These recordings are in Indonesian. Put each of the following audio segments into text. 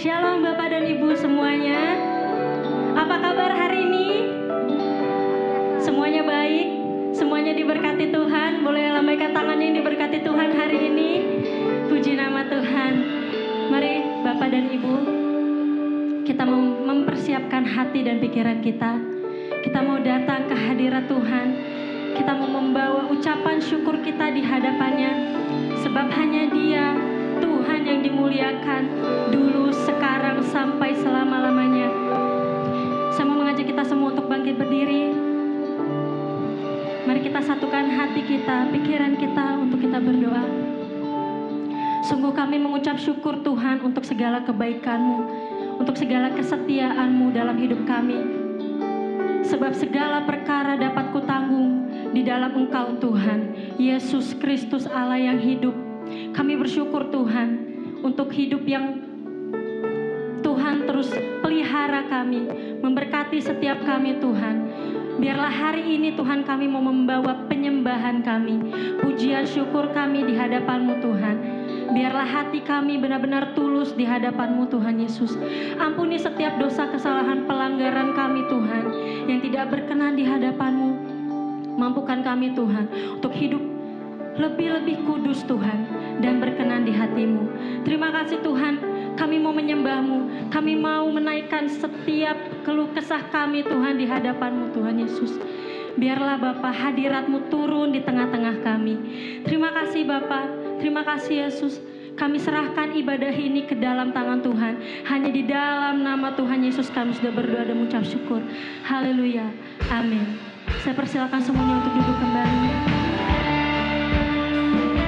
Shalom Bapak dan Ibu semuanya. Apa kabar hari ini? Semuanya baik? Semuanya diberkati Tuhan? Boleh lambaikan tangannya yang diberkati Tuhan hari ini? Puji nama Tuhan. Mari Bapak dan Ibu, kita mempersiapkan hati dan pikiran kita. Kita mau datang ke hadirat Tuhan. Kita mau membawa ucapan syukur kita di hadapannya. Sebab hanya Dia, Tuhan yang dimuliakan dulu, sekarang, sampai selama-lamanya. Saya mau mengajak kita semua untuk bangkit berdiri. Mari kita satukan hati kita, pikiran kita untuk kita berdoa. Sungguh kami mengucap syukur Tuhan untuk segala kebaikan-Mu, untuk segala kesetiaan-Mu dalam hidup kami. Sebab segala perkara dapat kutanggung di dalam Engkau Tuhan, Yesus Kristus Allah yang hidup. Kami bersyukur Tuhan untuk hidup yang Tuhan terus pelihara kami, memberkati setiap kami Tuhan. Biarlah hari ini Tuhan kami mau membawa penyembahan kami, pujian syukur kami di hadapan-Mu Tuhan. Biarlah hati kami benar-benar tulus di hadapan-Mu Tuhan Yesus. Ampuni setiap dosa, kesalahan, pelanggaran kami Tuhan yang tidak berkenan di hadapan-Mu. Mampukan kami Tuhan untuk hidup lebih-lebih kudus Tuhan dan berkenan di hati-Mu. Terima kasih Tuhan, kami mau menyembah-Mu. Kami mau menaikkan setiap keluh kesah kami Tuhan di hadapan-Mu Tuhan Yesus. Biarlah Bapa hadirat-Mu turun di tengah-tengah kami. Terima kasih Bapa, terima kasih Yesus. Kami serahkan ibadah ini ke dalam tangan Tuhan. Hanya di dalam nama Tuhan Yesus kami sudah berdoa dan mengucap syukur. Haleluya, amin. Saya persilakan semuanya untuk duduk kembali. Mulia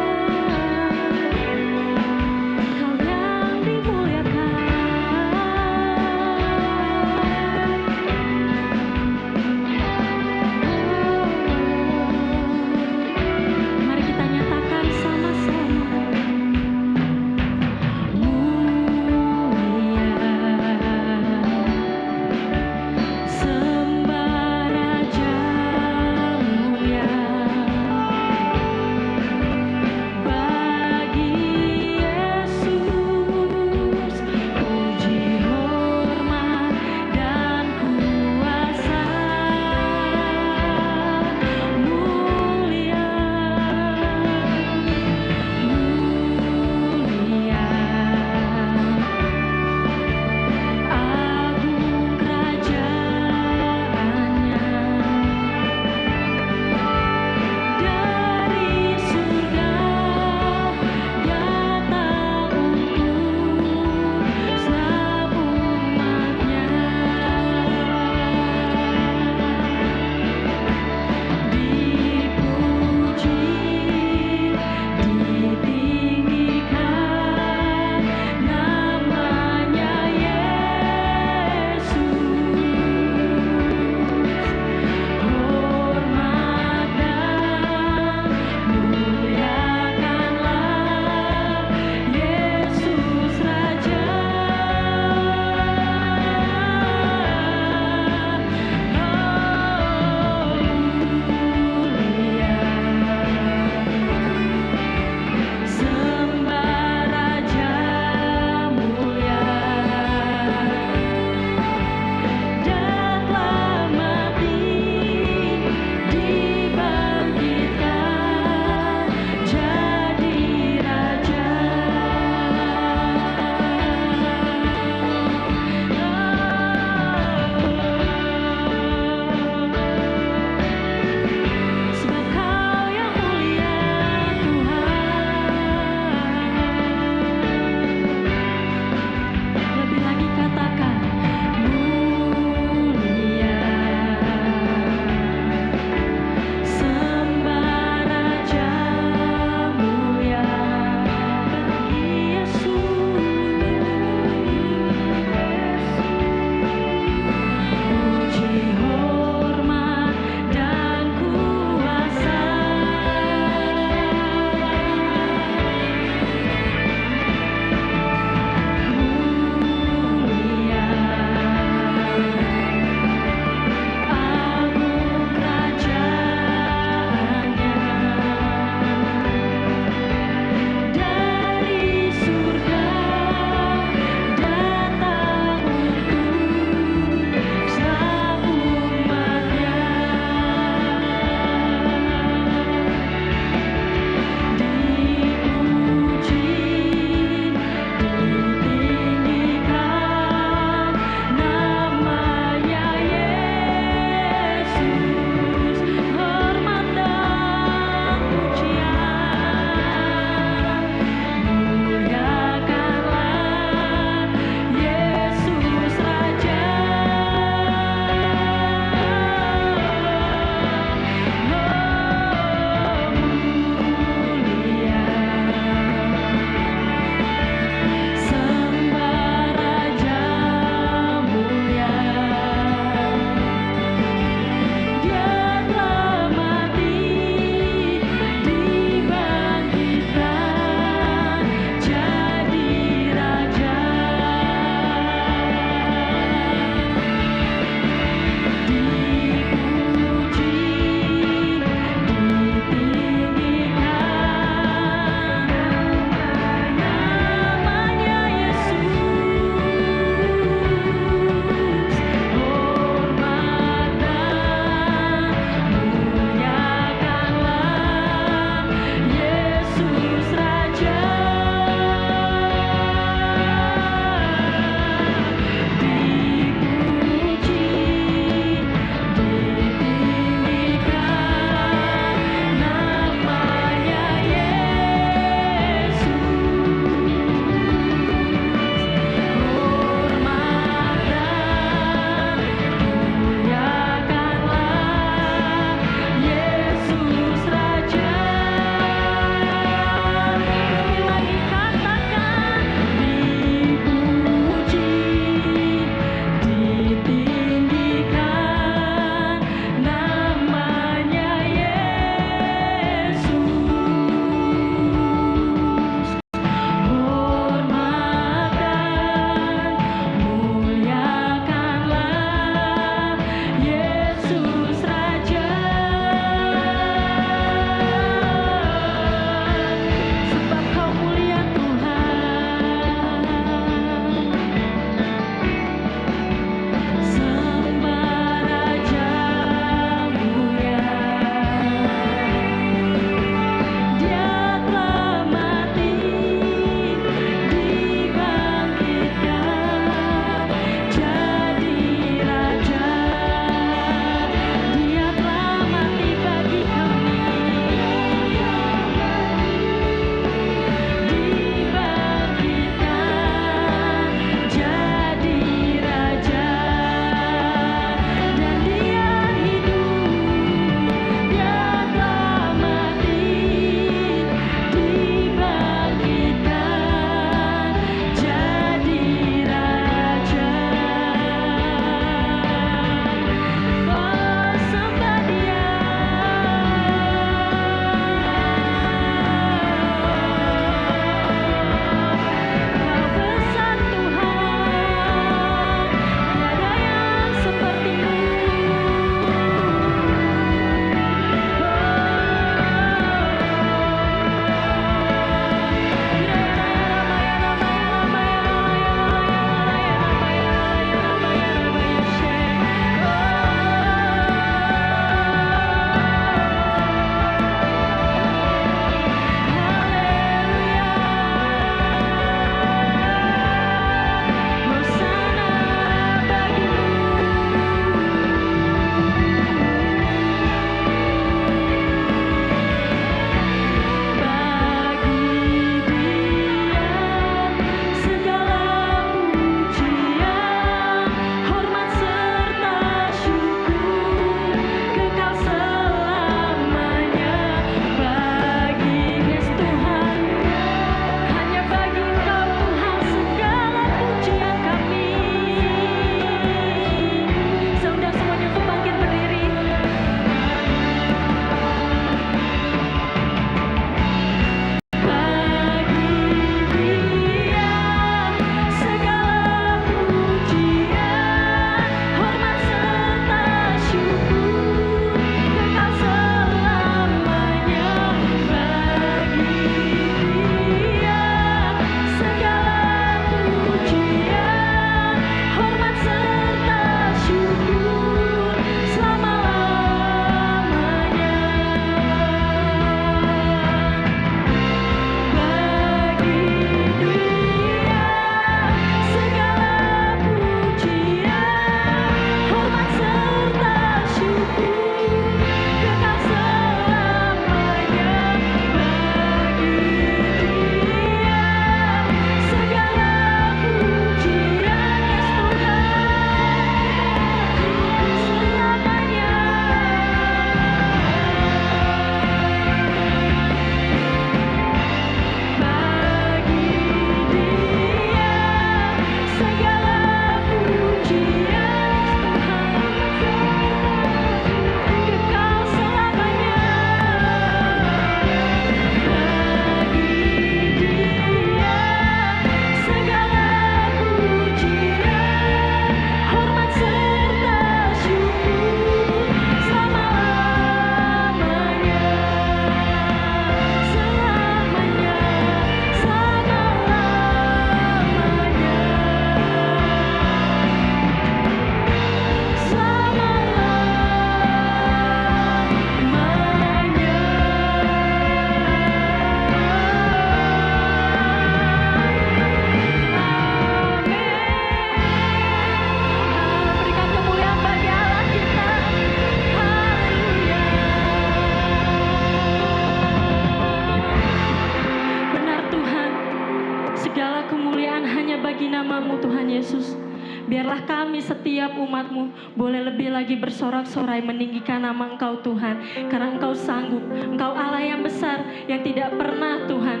Biarlah kami setiap umat-Mu boleh lebih lagi bersorak-sorai meninggikan nama Engkau Tuhan. Karena Engkau sanggup, Engkau Allah yang besar yang tidak pernah Tuhan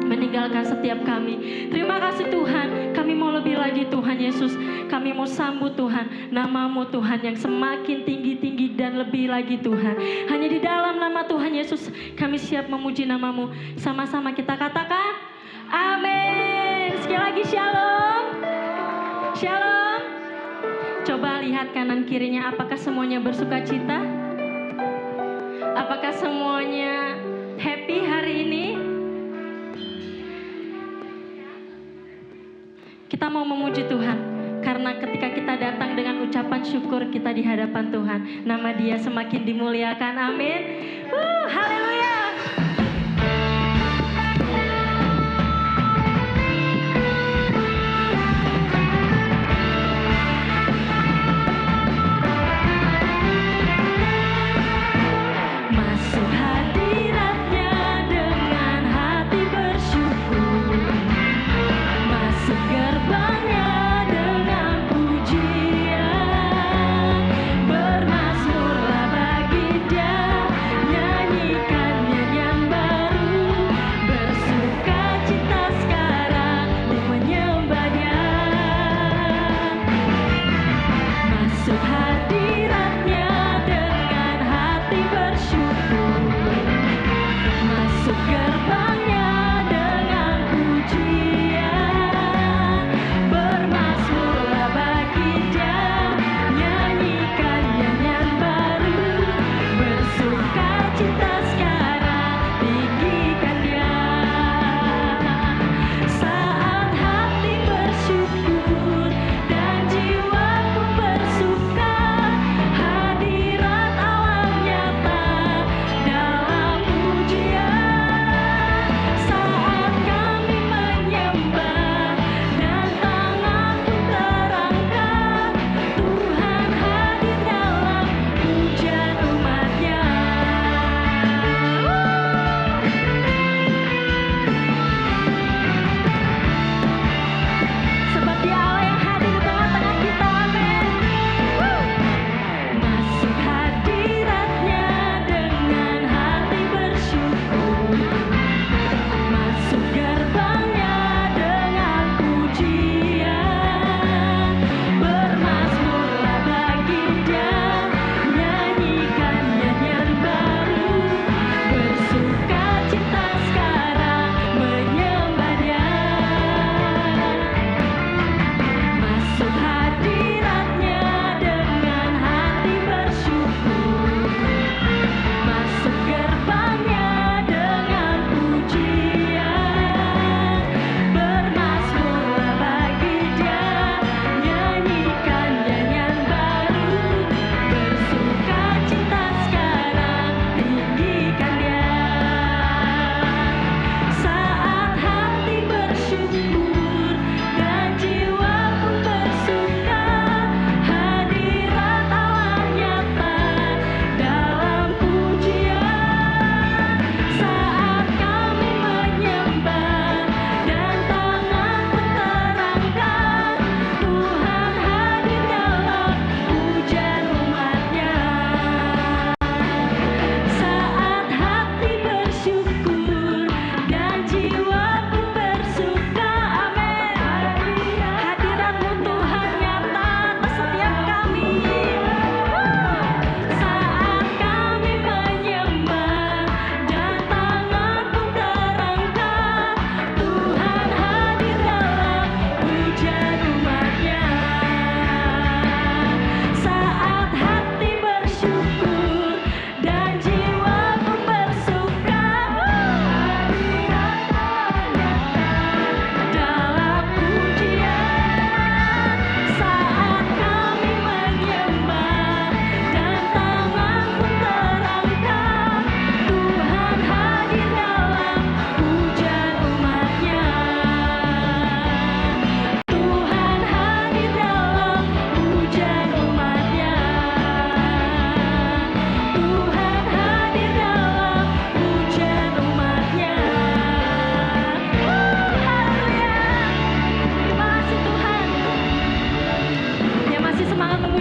meninggalkan setiap kami. Terima kasih Tuhan, kami mau lebih lagi Tuhan Yesus. Kami mau sambut Tuhan, nama-Mu Tuhan yang semakin tinggi-tinggi dan lebih lagi Tuhan. Hanya di dalam nama Tuhan Yesus kami siap memuji nama-Mu. Sama-sama kita katakan, amin. Sekali lagi shalom. Shalom. Coba lihat kanan kirinya, apakah semuanya bersuka cita? Apakah semuanya happy hari ini? Kita mau memuji Tuhan, karena ketika kita datang dengan ucapan syukur kita di hadapan Tuhan, nama Dia semakin dimuliakan. Amin. Haleluya. Masuk hadirat-Nya dengan hati bersyukur, masuk gerbang-Nya dengan pujian, bermazmurlah bagi Dia, nyanyikan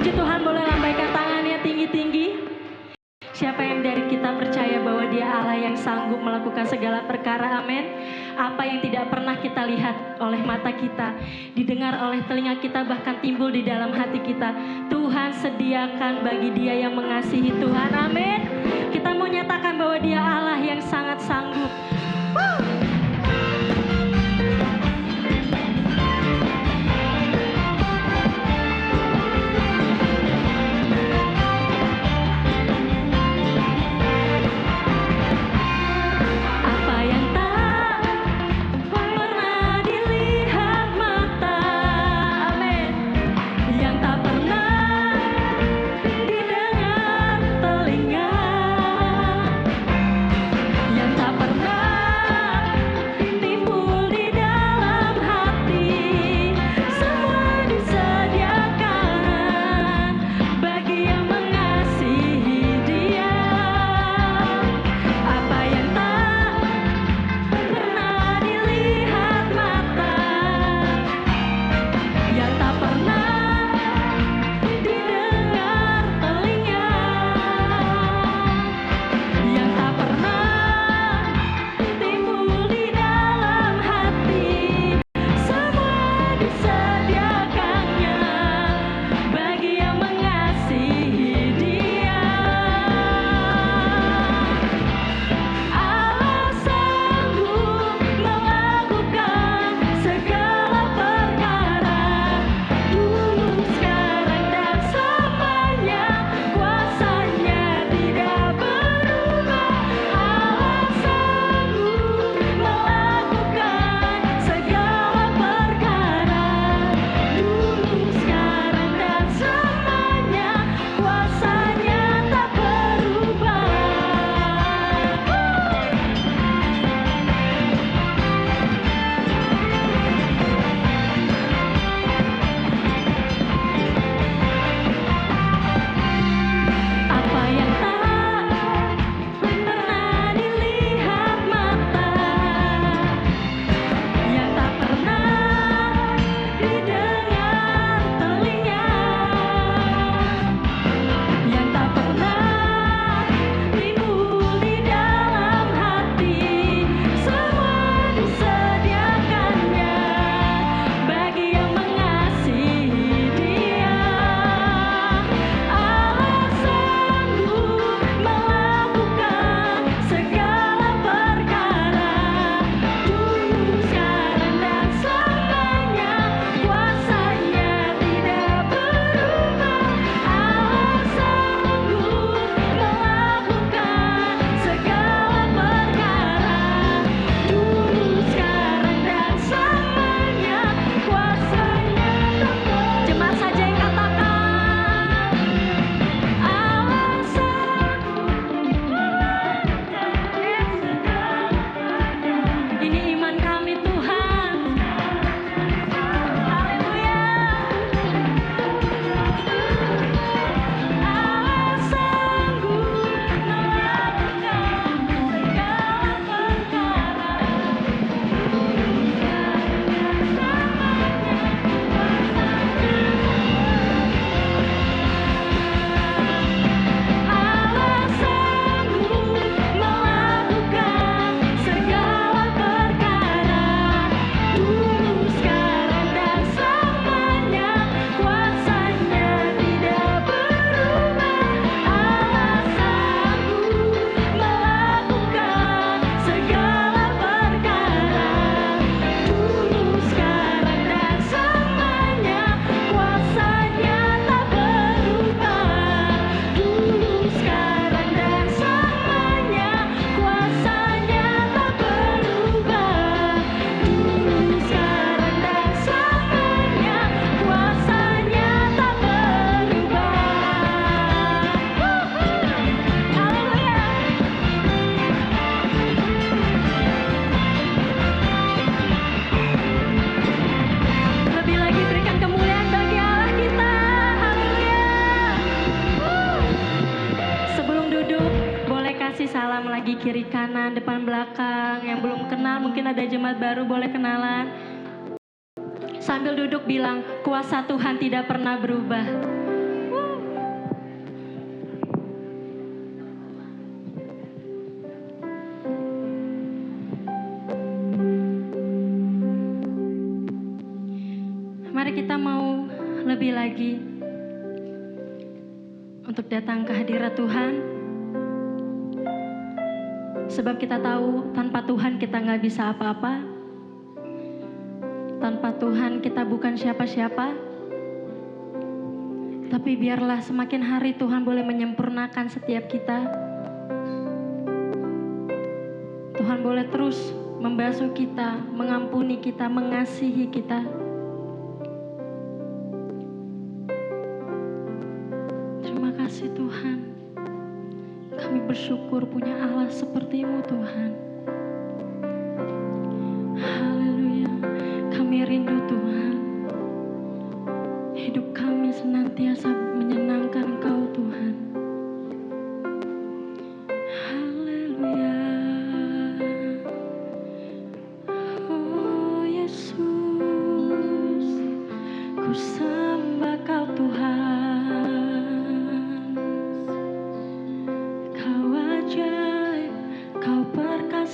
Puji Tuhan, boleh lambaikan tangannya tinggi-tinggi. Siapa yang dari kita percaya bahwa Dia Allah yang sanggup melakukan segala perkara, amin. Apa yang tidak pernah kita lihat oleh mata kita, didengar oleh telinga kita, bahkan timbul di dalam hati kita, Tuhan sediakan bagi dia yang mengasihi Tuhan, amin. Kita mau nyatakan bahwa Dia Allah yang sangat sanggup. lagi kiri kanan, depan belakang. Yang belum kenal mungkin ada jemaat baru, boleh kenalan. Sambil duduk bilang, kuasa Tuhan tidak pernah berubah. kita mau lebih lagi untuk datang ke hadirat Tuhan. Sebab kita tahu tanpa Tuhan kita nggak bisa apa-apa. Tanpa Tuhan kita bukan siapa-siapa. Tapi biarlah semakin hari Tuhan boleh menyempurnakan setiap kita. Tuhan boleh terus membasuh kita, mengampuni kita, mengasihi kita. Terima kasih Tuhan. Kami bersyukur punya Allah seperti-Mu Tuhan. Haleluya. Kami rindu Tuhan. Hidup kami senantiasa menyenangkan Engkau Tuhan. Haleluya. Oh Yesus, ku sembah Kau Tuhan. Kau ajaib, Kau perkasa.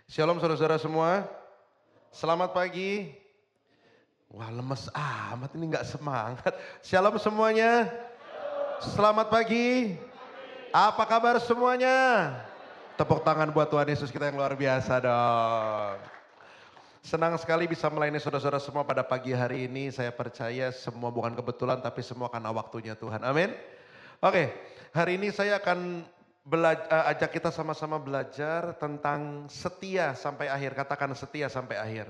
Shalom saudara-saudara semua. Selamat pagi. Wah lemes amat ini nggak semangat. Shalom semuanya. Selamat pagi. Apa kabar semuanya? Tepuk tangan buat Tuhan Yesus kita yang luar biasa dong. Senang sekali bisa melayani saudara-saudara semua pada pagi hari ini. Saya percaya semua bukan kebetulan tapi semua karena waktunya Tuhan. Amin. Oke, hari ini saya akan ajak kita sama-sama belajar tentang setia sampai akhir. Katakan setia sampai akhir.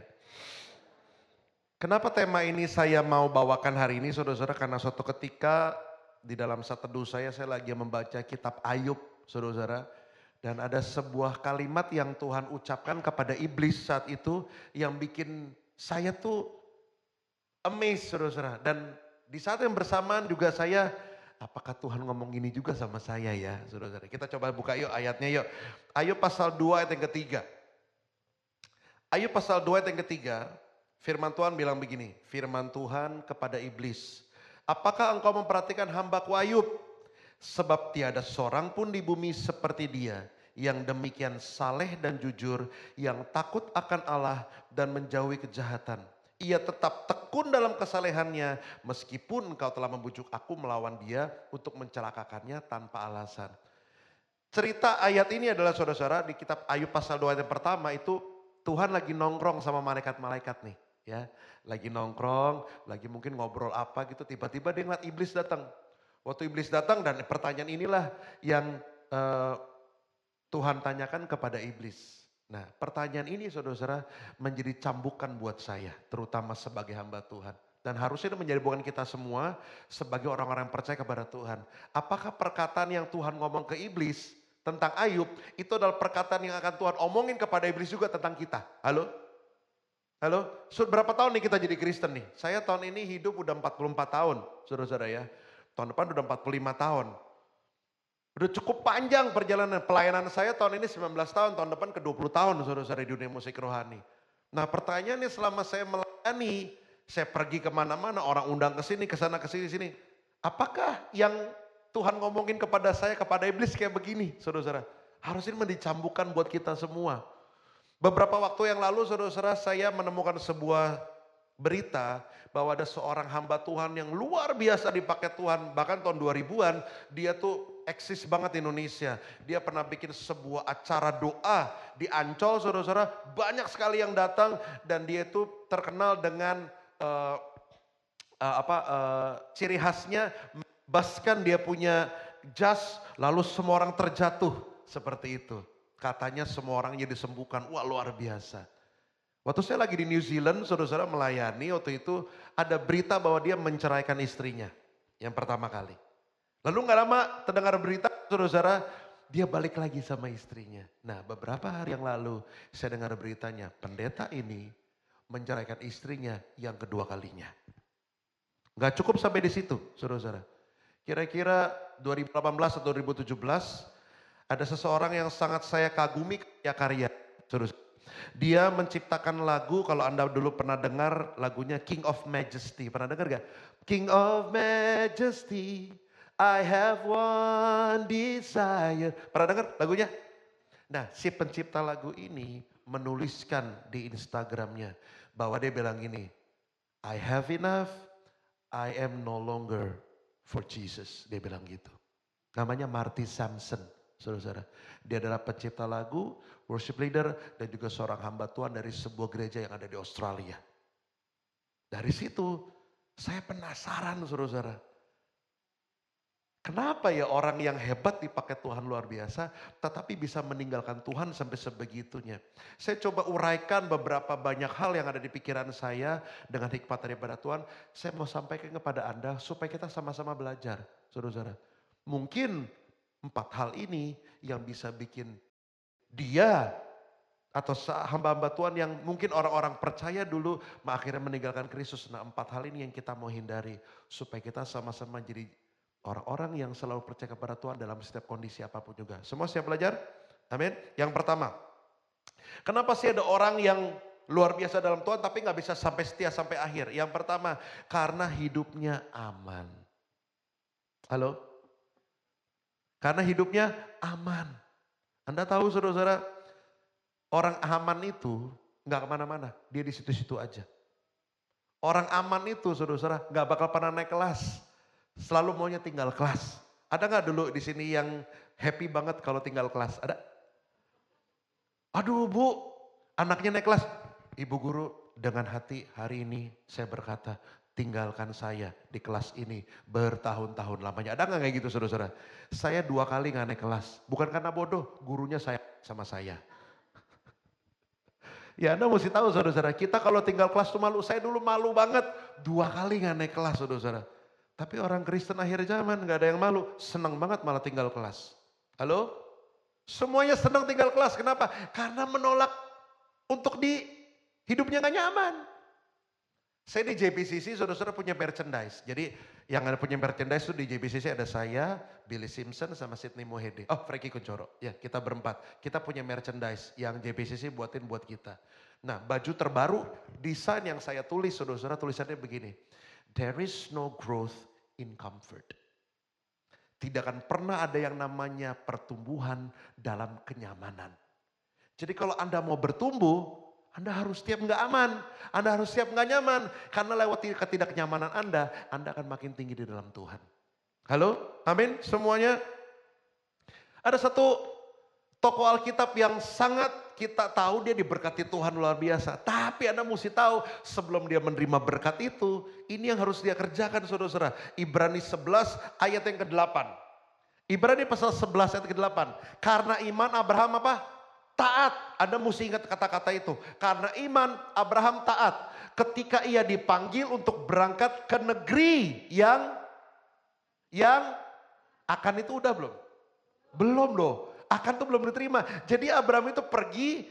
Kenapa tema ini saya mau bawakan hari ini saudara-saudara? Karena suatu ketika di dalam saat teduh saya lagi membaca kitab Ayub saudara-saudara. Dan ada sebuah kalimat yang Tuhan ucapkan kepada iblis saat itu yang bikin saya tuh amazed saudara-saudara. Dan di saat yang bersamaan juga saya, apakah Tuhan ngomong gini juga sama saya ya saudara-saudara. Kita coba buka yuk ayatnya yuk. Ayub pasal 2 ayat yang ketiga. Ayub pasal 2 ayat yang ketiga. Firman Tuhan bilang begini. Firman Tuhan kepada iblis. Apakah engkau memperhatikan hambaku Ayub? Sebab tiada seorang pun di bumi seperti dia. Yang demikian saleh dan jujur. Yang takut akan Allah dan menjauhi kejahatan. Ia tetap tekun dalam kesalehannya meskipun engkau telah membujuk aku melawan dia untuk mencelakakannya tanpa alasan. Cerita ayat ini adalah saudara-saudara di kitab Ayub pasal 2 ayat yang pertama itu Tuhan lagi nongkrong sama malaikat-malaikat nih ya. Lagi nongkrong, lagi mungkin ngobrol apa gitu tiba-tiba dia ngeliat iblis datang. Waktu iblis datang dan pertanyaan inilah yang Tuhan tanyakan kepada iblis. Nah pertanyaan ini saudara-saudara menjadi cambukan buat saya terutama sebagai hamba Tuhan. Dan harusnya itu menjadi bukan kita semua sebagai orang-orang yang percaya kepada Tuhan. Apakah perkataan yang Tuhan ngomong ke iblis tentang Ayub itu adalah perkataan yang akan Tuhan omongin kepada iblis juga tentang kita? Halo? Halo? Berapa tahun nih kita jadi Kristen nih? Saya tahun ini hidup udah 44 tahun saudara-saudara ya. Tahun depan udah 45 tahun. Udah cukup panjang perjalanan pelayanan saya tahun ini 19 tahun, tahun depan ke 20 tahun saudara-saudara di dunia musik rohani. Nah pertanyaannya selama saya melayani, saya pergi kemana-mana, orang undang ke sini, ke sana, ke sini. Apakah yang Tuhan ngomongin kepada saya, kepada iblis kayak begini saudara-saudara? Harusnya mendicambukan buat kita semua. Beberapa waktu yang lalu saudara-saudara saya menemukan sebuah berita bahwa ada seorang hamba Tuhan yang luar biasa dipakai Tuhan. Bahkan tahun 2000-an dia tuh eksis banget di Indonesia. Dia pernah bikin sebuah acara doa di Ancol saudara-saudara. Banyak sekali yang datang dan dia itu terkenal dengan ciri khasnya baskan dia punya jas lalu semua orang terjatuh seperti itu. Katanya semua orang jadi disembuhkan. Wah luar biasa. Waktu saya lagi di New Zealand, saudara-saudara melayani, waktu itu ada berita bahwa dia menceraikan istrinya. Yang pertama kali. Lalu gak lama terdengar berita, saudara-saudara, dia balik lagi sama istrinya. Nah beberapa hari yang lalu saya dengar beritanya, pendeta ini menceraikan istrinya yang kedua kalinya. Gak cukup sampai di situ, saudara-saudara. Kira-kira 2018 atau 2017, ada seseorang yang sangat saya kagumi karya-karya, saudara-saudara. Dia menciptakan lagu, kalau Anda dulu pernah dengar lagunya King of Majesty. Pernah dengar gak? King of Majesty, I have one desire. Pernah dengar lagunya? Nah si pencipta lagu ini menuliskan di Instagramnya bahwa dia bilang gini, I have enough, I am no longer for Jesus. Dia bilang gitu. Namanya Marty Sampson. Saudara-saudara, dia adalah pencipta lagu, worship leader, dan juga seorang hamba Tuhan dari sebuah gereja yang ada di Australia. Dari situ, saya penasaran saudara-saudara. Kenapa ya orang yang hebat dipakai Tuhan luar biasa, tetapi bisa meninggalkan Tuhan sampai sebegitunya. Saya coba uraikan beberapa banyak hal yang ada di pikiran saya dengan hikmat daripada Tuhan. Saya mau sampaikan kepada Anda supaya kita sama-sama belajar, saudara-saudara. Mungkin 4 hal ini yang bisa bikin dia atau hamba-hamba Tuhan yang mungkin orang-orang percaya dulu akhirnya meninggalkan Kristus. Nah 4 hal ini yang kita mau hindari supaya kita sama-sama jadi orang-orang yang selalu percaya kepada Tuhan dalam setiap kondisi apapun juga. Semua siap belajar? Amin. Yang pertama, kenapa sih ada orang yang luar biasa dalam Tuhan tapi gak bisa sampai setia sampai akhir? Yang pertama, karena hidupnya aman. Halo? Karena hidupnya aman. Anda tahu saudara-saudara, Orang aman itu nggak kemana-mana, dia di situ-situ aja. Orang aman itu saudara-saudara nggak bakal pernah naik kelas, selalu maunya tinggal kelas. Ada nggak dulu di sini yang happy banget kalau tinggal kelas? Ada? Aduh bu, anaknya naik kelas. Ibu guru dengan hati hari ini saya berkata, tinggalkan saya di kelas ini bertahun-tahun lamanya. Ada nggak kayak gitu saudara-saudara? Saya 2 kali nggak naik kelas, bukan karena bodoh, gurunya saya sama saya. Ya Anda mesti tahu saudara-saudara, kita kalau tinggal kelas tuh malu. Saya dulu malu banget, 2 kali gak naik kelas saudara-saudara. Tapi orang Kristen akhir zaman gak ada yang malu, senang banget malah tinggal kelas. Halo? Semuanya senang tinggal kelas, kenapa? Karena menolak untuk di hidupnya gak nyaman. Saya di JPCC saudara-saudara punya merchandise. Jadi yang ada punya merchandise itu di JPCC ada saya, Billy Simpson sama Sidney Mohede. Oh Frankie Kuncoro, ya kita berempat. Kita punya merchandise yang JPCC buatin buat kita. Nah baju terbaru, desain yang saya tulis saudara-saudara tulisannya begini. There is no growth in comfort. Tidak akan pernah ada yang namanya pertumbuhan dalam kenyamanan. Jadi kalau Anda mau bertumbuh, Anda harus siap nggak aman, Anda harus siap nggak nyaman. Karena lewat ketidaknyamanan Anda akan makin tinggi di dalam Tuhan. Halo, amin semuanya. Ada satu tokoh Alkitab yang sangat kita tahu dia diberkati Tuhan luar biasa. Tapi Anda mesti tahu sebelum dia menerima berkat itu, ini yang harus dia kerjakan saudara-saudara. Ibrani 11 ayat yang ke-8. Ibrani pasal 11 ayat ke-8. Karena iman Abraham apa? Taat. Anda mesti ingat kata-kata itu. Karena iman Abraham taat. Ketika ia dipanggil untuk berangkat ke negeri yang akan itu udah belum? Belum loh. Akan itu belum diterima. Jadi Abraham itu pergi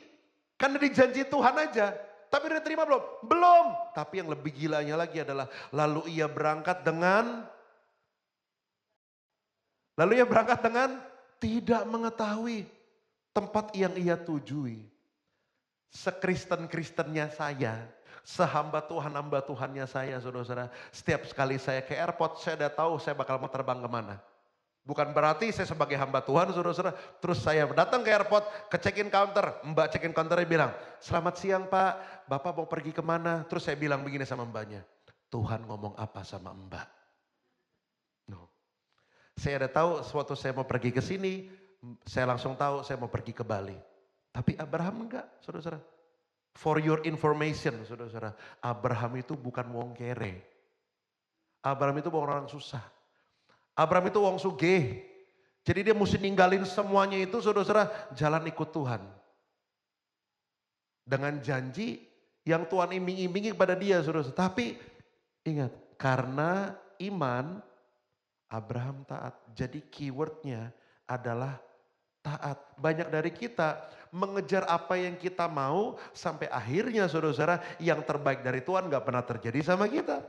karena dijanji Tuhan aja. Tapi udah diterima belum? Belum. Tapi yang lebih gilanya lagi adalah lalu ia berangkat dengan tidak mengetahui tempat yang ia tujui. Sekristen-kristennya saya, sehamba Tuhannya saya saudara-saudara. Setiap sekali saya ke airport, saya udah tahu saya bakal mau terbang kemana. Bukan berarti saya sebagai hamba Tuhan saudara-saudara, terus saya datang ke airport, ke check-in counter. Mbak check-in counternya bilang, selamat siang Pak, Bapak mau pergi kemana? Terus saya bilang begini sama mbaknya, Tuhan ngomong apa sama mbak? No. Saya udah tahu suatu saya mau pergi ke sini, saya langsung tahu saya mau pergi ke Bali. Tapi Abraham enggak, saudara-saudara. For your information, saudara-saudara. Abraham itu bukan wong kere. Abraham itu bukan orang susah. Abraham itu wong sugih. Jadi dia mesti ninggalin semuanya itu, saudara-saudara, jalan ikut Tuhan. Dengan janji yang Tuhan iming-imingi kepada dia, saudara-saudara. Tapi ingat, karena iman, Abraham taat. Jadi keywordnya adalah taat. Banyak dari kita mengejar apa yang kita mau sampai akhirnya saudara-saudara yang terbaik dari Tuhan gak pernah terjadi sama kita.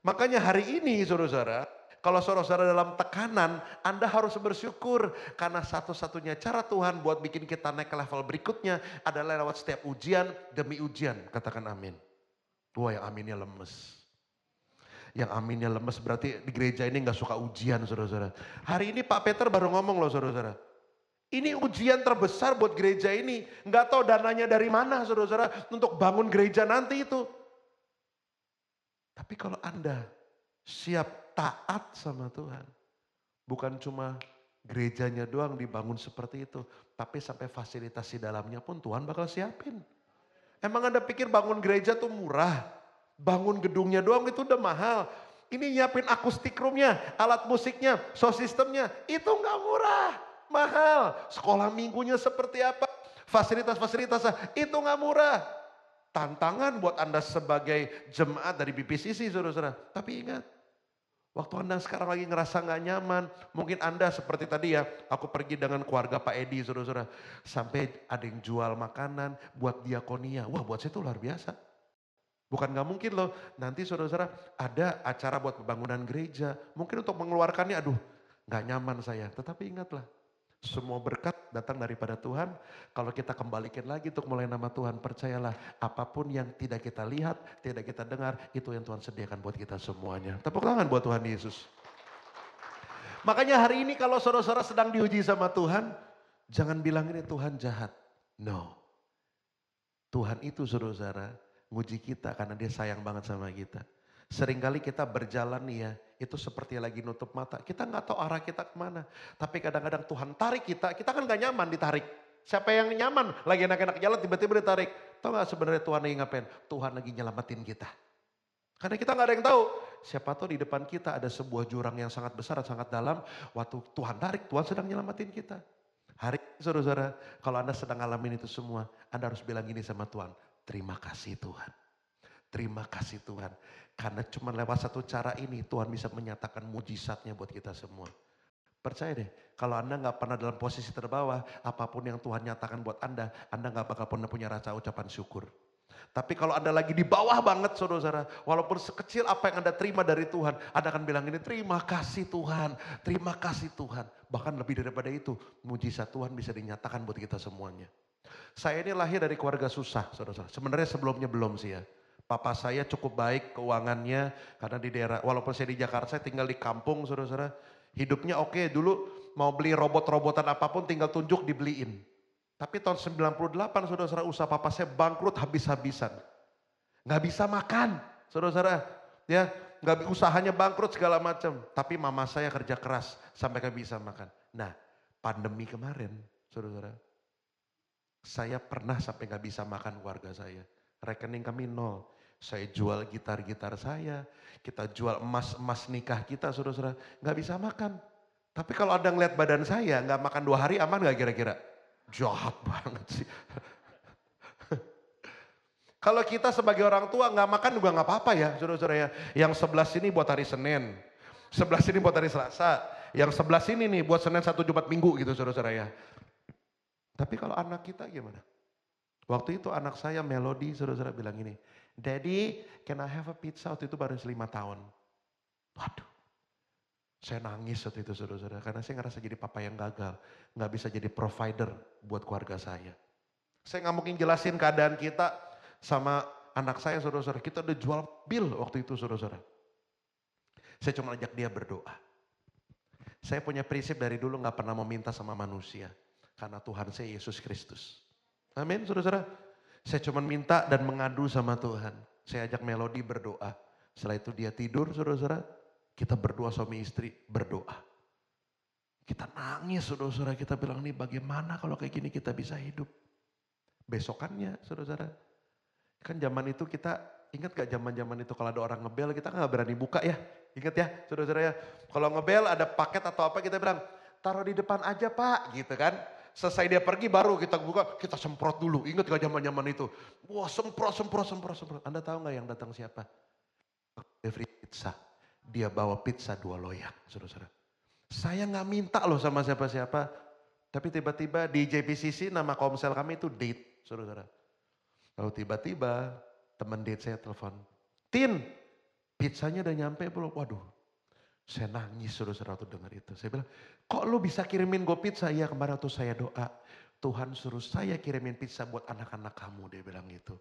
Makanya hari ini saudara-saudara, kalau saudara-saudara dalam tekanan, Anda harus bersyukur karena satu-satunya cara Tuhan buat bikin kita naik ke level berikutnya adalah lewat setiap ujian demi ujian. Katakan amin. Wah yang aminnya lemes. Yang aminnya lemes berarti di gereja ini gak suka ujian saudara-saudara. Hari ini Pak Peter baru ngomong loh saudara-saudara. Ini ujian terbesar buat gereja ini. Gak tahu dananya dari mana saudara-saudara untuk bangun gereja nanti itu. Tapi kalau Anda siap taat sama Tuhan. Bukan cuma gerejanya doang dibangun seperti itu. Tapi sampai fasilitas di dalamnya pun Tuhan bakal siapin. Emang Anda pikir bangun gereja tuh murah? Bangun gedungnya doang itu udah mahal. Ini nyiapin akustik roomnya, alat musiknya, sound systemnya. Itu gak murah, mahal. Sekolah minggunya seperti apa, fasilitas-fasilitasnya itu gak murah. Tantangan buat Anda sebagai jemaat dari BPCC saudara-saudara. Tapi ingat, waktu Anda sekarang lagi ngerasa gak nyaman. Mungkin Anda seperti tadi ya, aku pergi dengan keluarga Pak Edi saudara-saudara. Sampai ada yang jual makanan buat diakonia. Wah buat saya itu luar biasa. Bukan gak mungkin loh, nanti saudara-saudara ada acara buat pembangunan gereja. Mungkin untuk mengeluarkannya, aduh gak nyaman saya. Tetapi ingatlah, semua berkat datang daripada Tuhan. Kalau kita kembalikan lagi untuk mulai nama Tuhan, percayalah apapun yang tidak kita lihat, tidak kita dengar, itu yang Tuhan sediakan buat kita semuanya. Tepuk tangan buat Tuhan Yesus. Makanya hari ini kalau saudara-saudara sedang diuji sama Tuhan, jangan bilang ini Tuhan jahat. No. Tuhan itu saudara-saudara nguji kita karena dia sayang banget sama kita. Seringkali kita berjalan nih ya, itu seperti lagi nutup mata. Kita nggak tahu arah kita kemana. Tapi kadang-kadang Tuhan tarik kita kan gak nyaman ditarik. Siapa yang nyaman lagi enak-enak jalan tiba-tiba ditarik. Tahu gak sebenarnya Tuhan lagi ngapain? Tuhan lagi nyelamatin kita. Karena kita gak ada yang tahu. Siapa tahu di depan kita ada sebuah jurang yang sangat besar, sangat dalam. Waktu Tuhan tarik, Tuhan sedang nyelamatin kita. Hari ini saudara-saudara, kalau Anda sedang ngalamin itu semua, Anda harus bilang gini sama Tuhan, terima kasih Tuhan. Terima kasih Tuhan. Karena cuma lewat satu cara ini Tuhan bisa menyatakan mujizatnya buat kita semua. Percaya deh, kalau Anda gak pernah dalam posisi terbawah, apapun yang Tuhan nyatakan buat Anda gak bakal pernah punya rasa ucapan syukur. Tapi kalau Anda lagi di bawah banget saudara-saudara, walaupun sekecil apa yang Anda terima dari Tuhan, Anda akan bilang ini, terima kasih Tuhan, terima kasih Tuhan. Bahkan lebih daripada itu, mujizat Tuhan bisa dinyatakan buat kita semuanya. Saya ini lahir dari keluarga susah saudara-saudara, sebenarnya sebelumnya belum sih ya. Papa saya cukup baik keuangannya, karena di daerah, walaupun saya di Jakarta, saya tinggal di kampung saudara-saudara. Hidupnya oke, dulu mau beli robot-robotan apapun tinggal tunjuk dibeliin. Tapi tahun 98 saudara-saudara usaha papa saya bangkrut habis-habisan. Gak bisa makan saudara-saudara. Ya, usahanya bangkrut segala macam. Tapi mama saya kerja keras sampai gak bisa makan. Nah pandemi kemarin saudara-saudara. Saya pernah sampai gak bisa makan keluarga saya. Rekening kami nol. Saya jual gitar-gitar saya. Kita jual emas-emas nikah kita saudara-saudara. Gak bisa makan. Tapi kalau Anda ngeliat badan saya gak makan 2 hari aman gak kira-kira? Jahat banget sih. Kalau kita sebagai orang tua gak makan juga gak apa-apa ya saudara-saudara ya. Yang sebelah sini buat hari Senin. Sebelah sini buat hari Selasa. Yang sebelah sini nih buat Senin, Sabtu, Jumat, Minggu gitu saudara-saudara ya. Tapi kalau anak kita gimana? Waktu itu anak saya Melody saudara-saudara bilang gini. Daddy, can I have a pizza? Waktu itu baru 5 tahun. Waduh. Saya nangis waktu itu saudara-saudara. Karena saya ngerasa jadi papa yang gagal. Gak bisa jadi provider buat keluarga saya. Saya gak mungkin jelasin keadaan kita sama anak saya saudara-saudara. Kita udah jual bil waktu itu saudara-saudara. Saya cuma ajak dia berdoa. Saya punya prinsip dari dulu gak pernah mau minta sama manusia. Karena Tuhan saya Yesus Kristus. Amin saudara-saudara. Saya cuma minta dan mengadu sama Tuhan. Saya ajak Melody berdoa. Setelah itu dia tidur saudara-saudara. Kita berdua suami istri berdoa. Kita nangis saudara-saudara, kita bilang nih bagaimana kalau kayak gini kita bisa hidup. Besokannya saudara-saudara, kan zaman itu kita, ingat gak zaman-zaman itu kalau ada orang ngebel kita gak berani buka ya. Ingat ya saudara-saudara ya, kalau ngebel ada paket atau apa kita bilang taruh di depan aja pak gitu kan. Selesai dia pergi baru kita buka, kita semprot dulu. Ingat gak zaman-zaman itu? Wah semprot. Anda tahu gak yang datang siapa? Every pizza. Dia bawa pizza 2 loyang, saudara-saudara. Saya gak minta loh sama siapa-siapa. Tapi tiba-tiba di JPCC nama komsel kami itu date, saudara-saudara. Lalu tiba-tiba teman date saya telepon. Tin, pizzanya udah nyampe belum? Waduh, saya nangis saudara-saudara waktu dengar itu. Saya bilang, kok lu bisa kirimin gue pizza? Iya kemarin waktu saya doa. Tuhan suruh saya kirimin pizza buat anak-anak kamu, dia bilang gitu.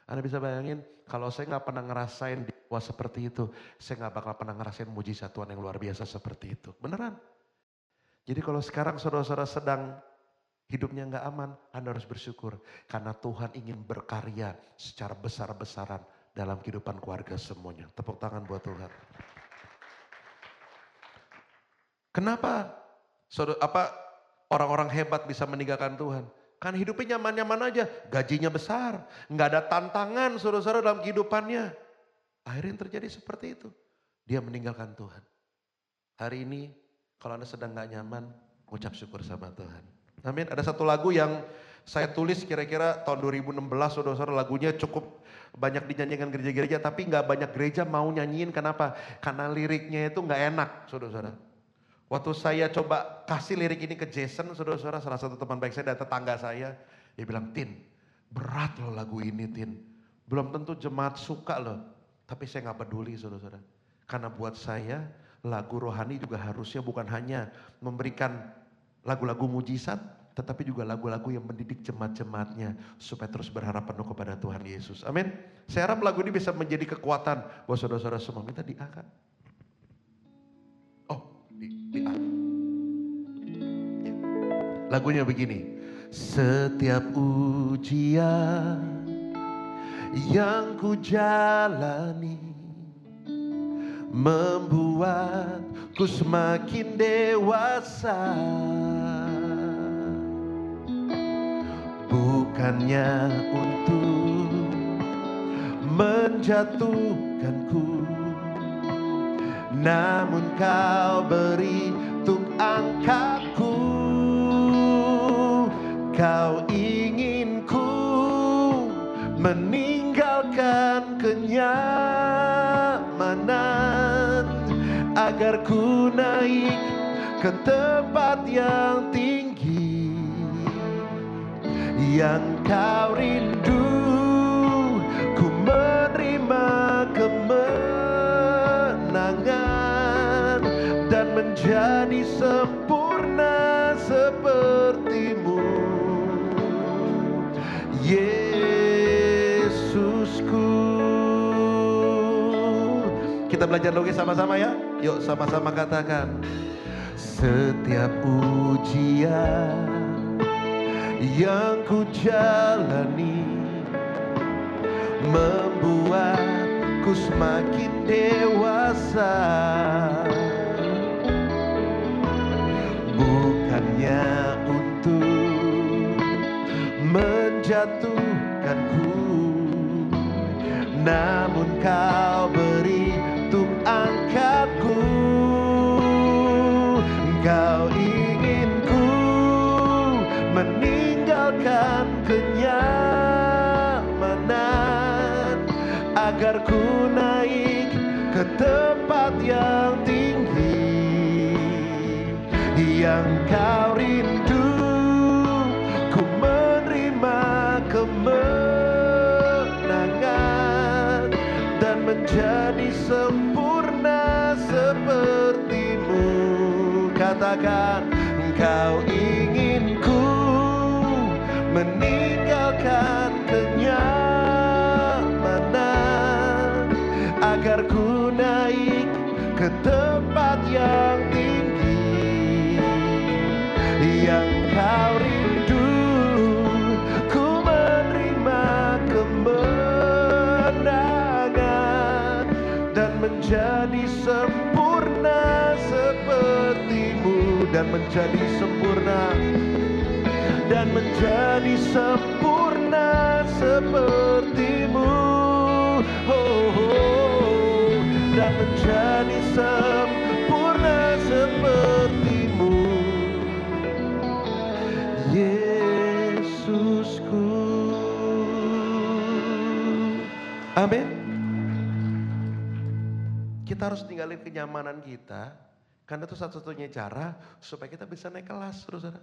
Anda bisa bayangin, kalau saya gak pernah ngerasain dewa seperti itu, saya gak bakal pernah ngerasain mujizat Tuhan yang luar biasa seperti itu. Beneran. Jadi kalau sekarang saudara-saudara sedang hidupnya gak aman, Anda harus bersyukur. Karena Tuhan ingin berkarya secara besar-besaran dalam kehidupan keluarga semuanya. Tepuk tangan buat Tuhan. Kenapa orang-orang hebat bisa meninggalkan Tuhan? Kan hidupnya nyaman-nyaman aja, gajinya besar, nggak ada tantangan saudara-saudara dalam kehidupannya. Akhirnya yang terjadi seperti itu. Dia meninggalkan Tuhan. Hari ini kalau Anda sedang nggak nyaman, ucap syukur sama Tuhan. Amin. Ada satu lagu yang saya tulis kira-kira tahun 2016 saudara-saudara, lagunya cukup banyak dinyanyikan gereja-gereja, tapi nggak banyak gereja mau nyanyiin. Kenapa? Karena liriknya itu nggak enak saudara-saudara. Waktu saya coba kasih lirik ini ke Jason, saudara-saudara, salah satu teman baik saya dan tetangga saya. Dia bilang, Tin, berat loh lagu ini Tin. Belum tentu jemaat suka loh. Tapi saya gak peduli saudara-saudara. Karena buat saya, lagu rohani juga harusnya bukan hanya memberikan lagu-lagu mujizat, tetapi juga lagu-lagu yang mendidik jemaat-jemaatnya. Supaya terus berharap penuh kepada Tuhan Yesus. Amin. Saya harap lagu ini bisa menjadi kekuatan buat saudara-saudara semua. Minta di A kan? Di A. Ya. Lagunya begini. Setiap ujian yang ku jalani membuatku semakin dewasa. Bukannya untuk menjatuhkanku, namun kau beri untuk angkatku. Kau ingin ku meninggalkan kenyamanan, agar ku naik ke tempat yang tinggi, yang kau rindu. Ku menerima kemenangan dan menjadi sempurna sepertimu, Yesusku. Kita belajar lagi sama-sama ya. Yuk sama-sama katakan. Setiap ujian yang ku jalani membuatku semakin dewasa. Bukannya untuk menjatuhkanku, namun kau beri untuk angkatku. Kau ingin ku meninggalkan kenyamanan, agar ku naik ke tempat yang tinggi, yang kau rindu. Ku menerima kemenangan dan menjadi sempurna sepertimu. Katakan, Kau ingin ku meninggalkan kenyamanan, agar ku naik ke tempat yang tinggi, yang kau rindu. Ku menerima kemenangan dan menjadi sempurna sepertimu, dan menjadi sempurna, dan menjadi sempurna sepertimu, dan menjadi sempurna sepertimu, Yesusku. Amin. Kita harus tinggalin kenyamanan kita, karena itu satu-satunya cara supaya kita bisa naik kelas, saudara.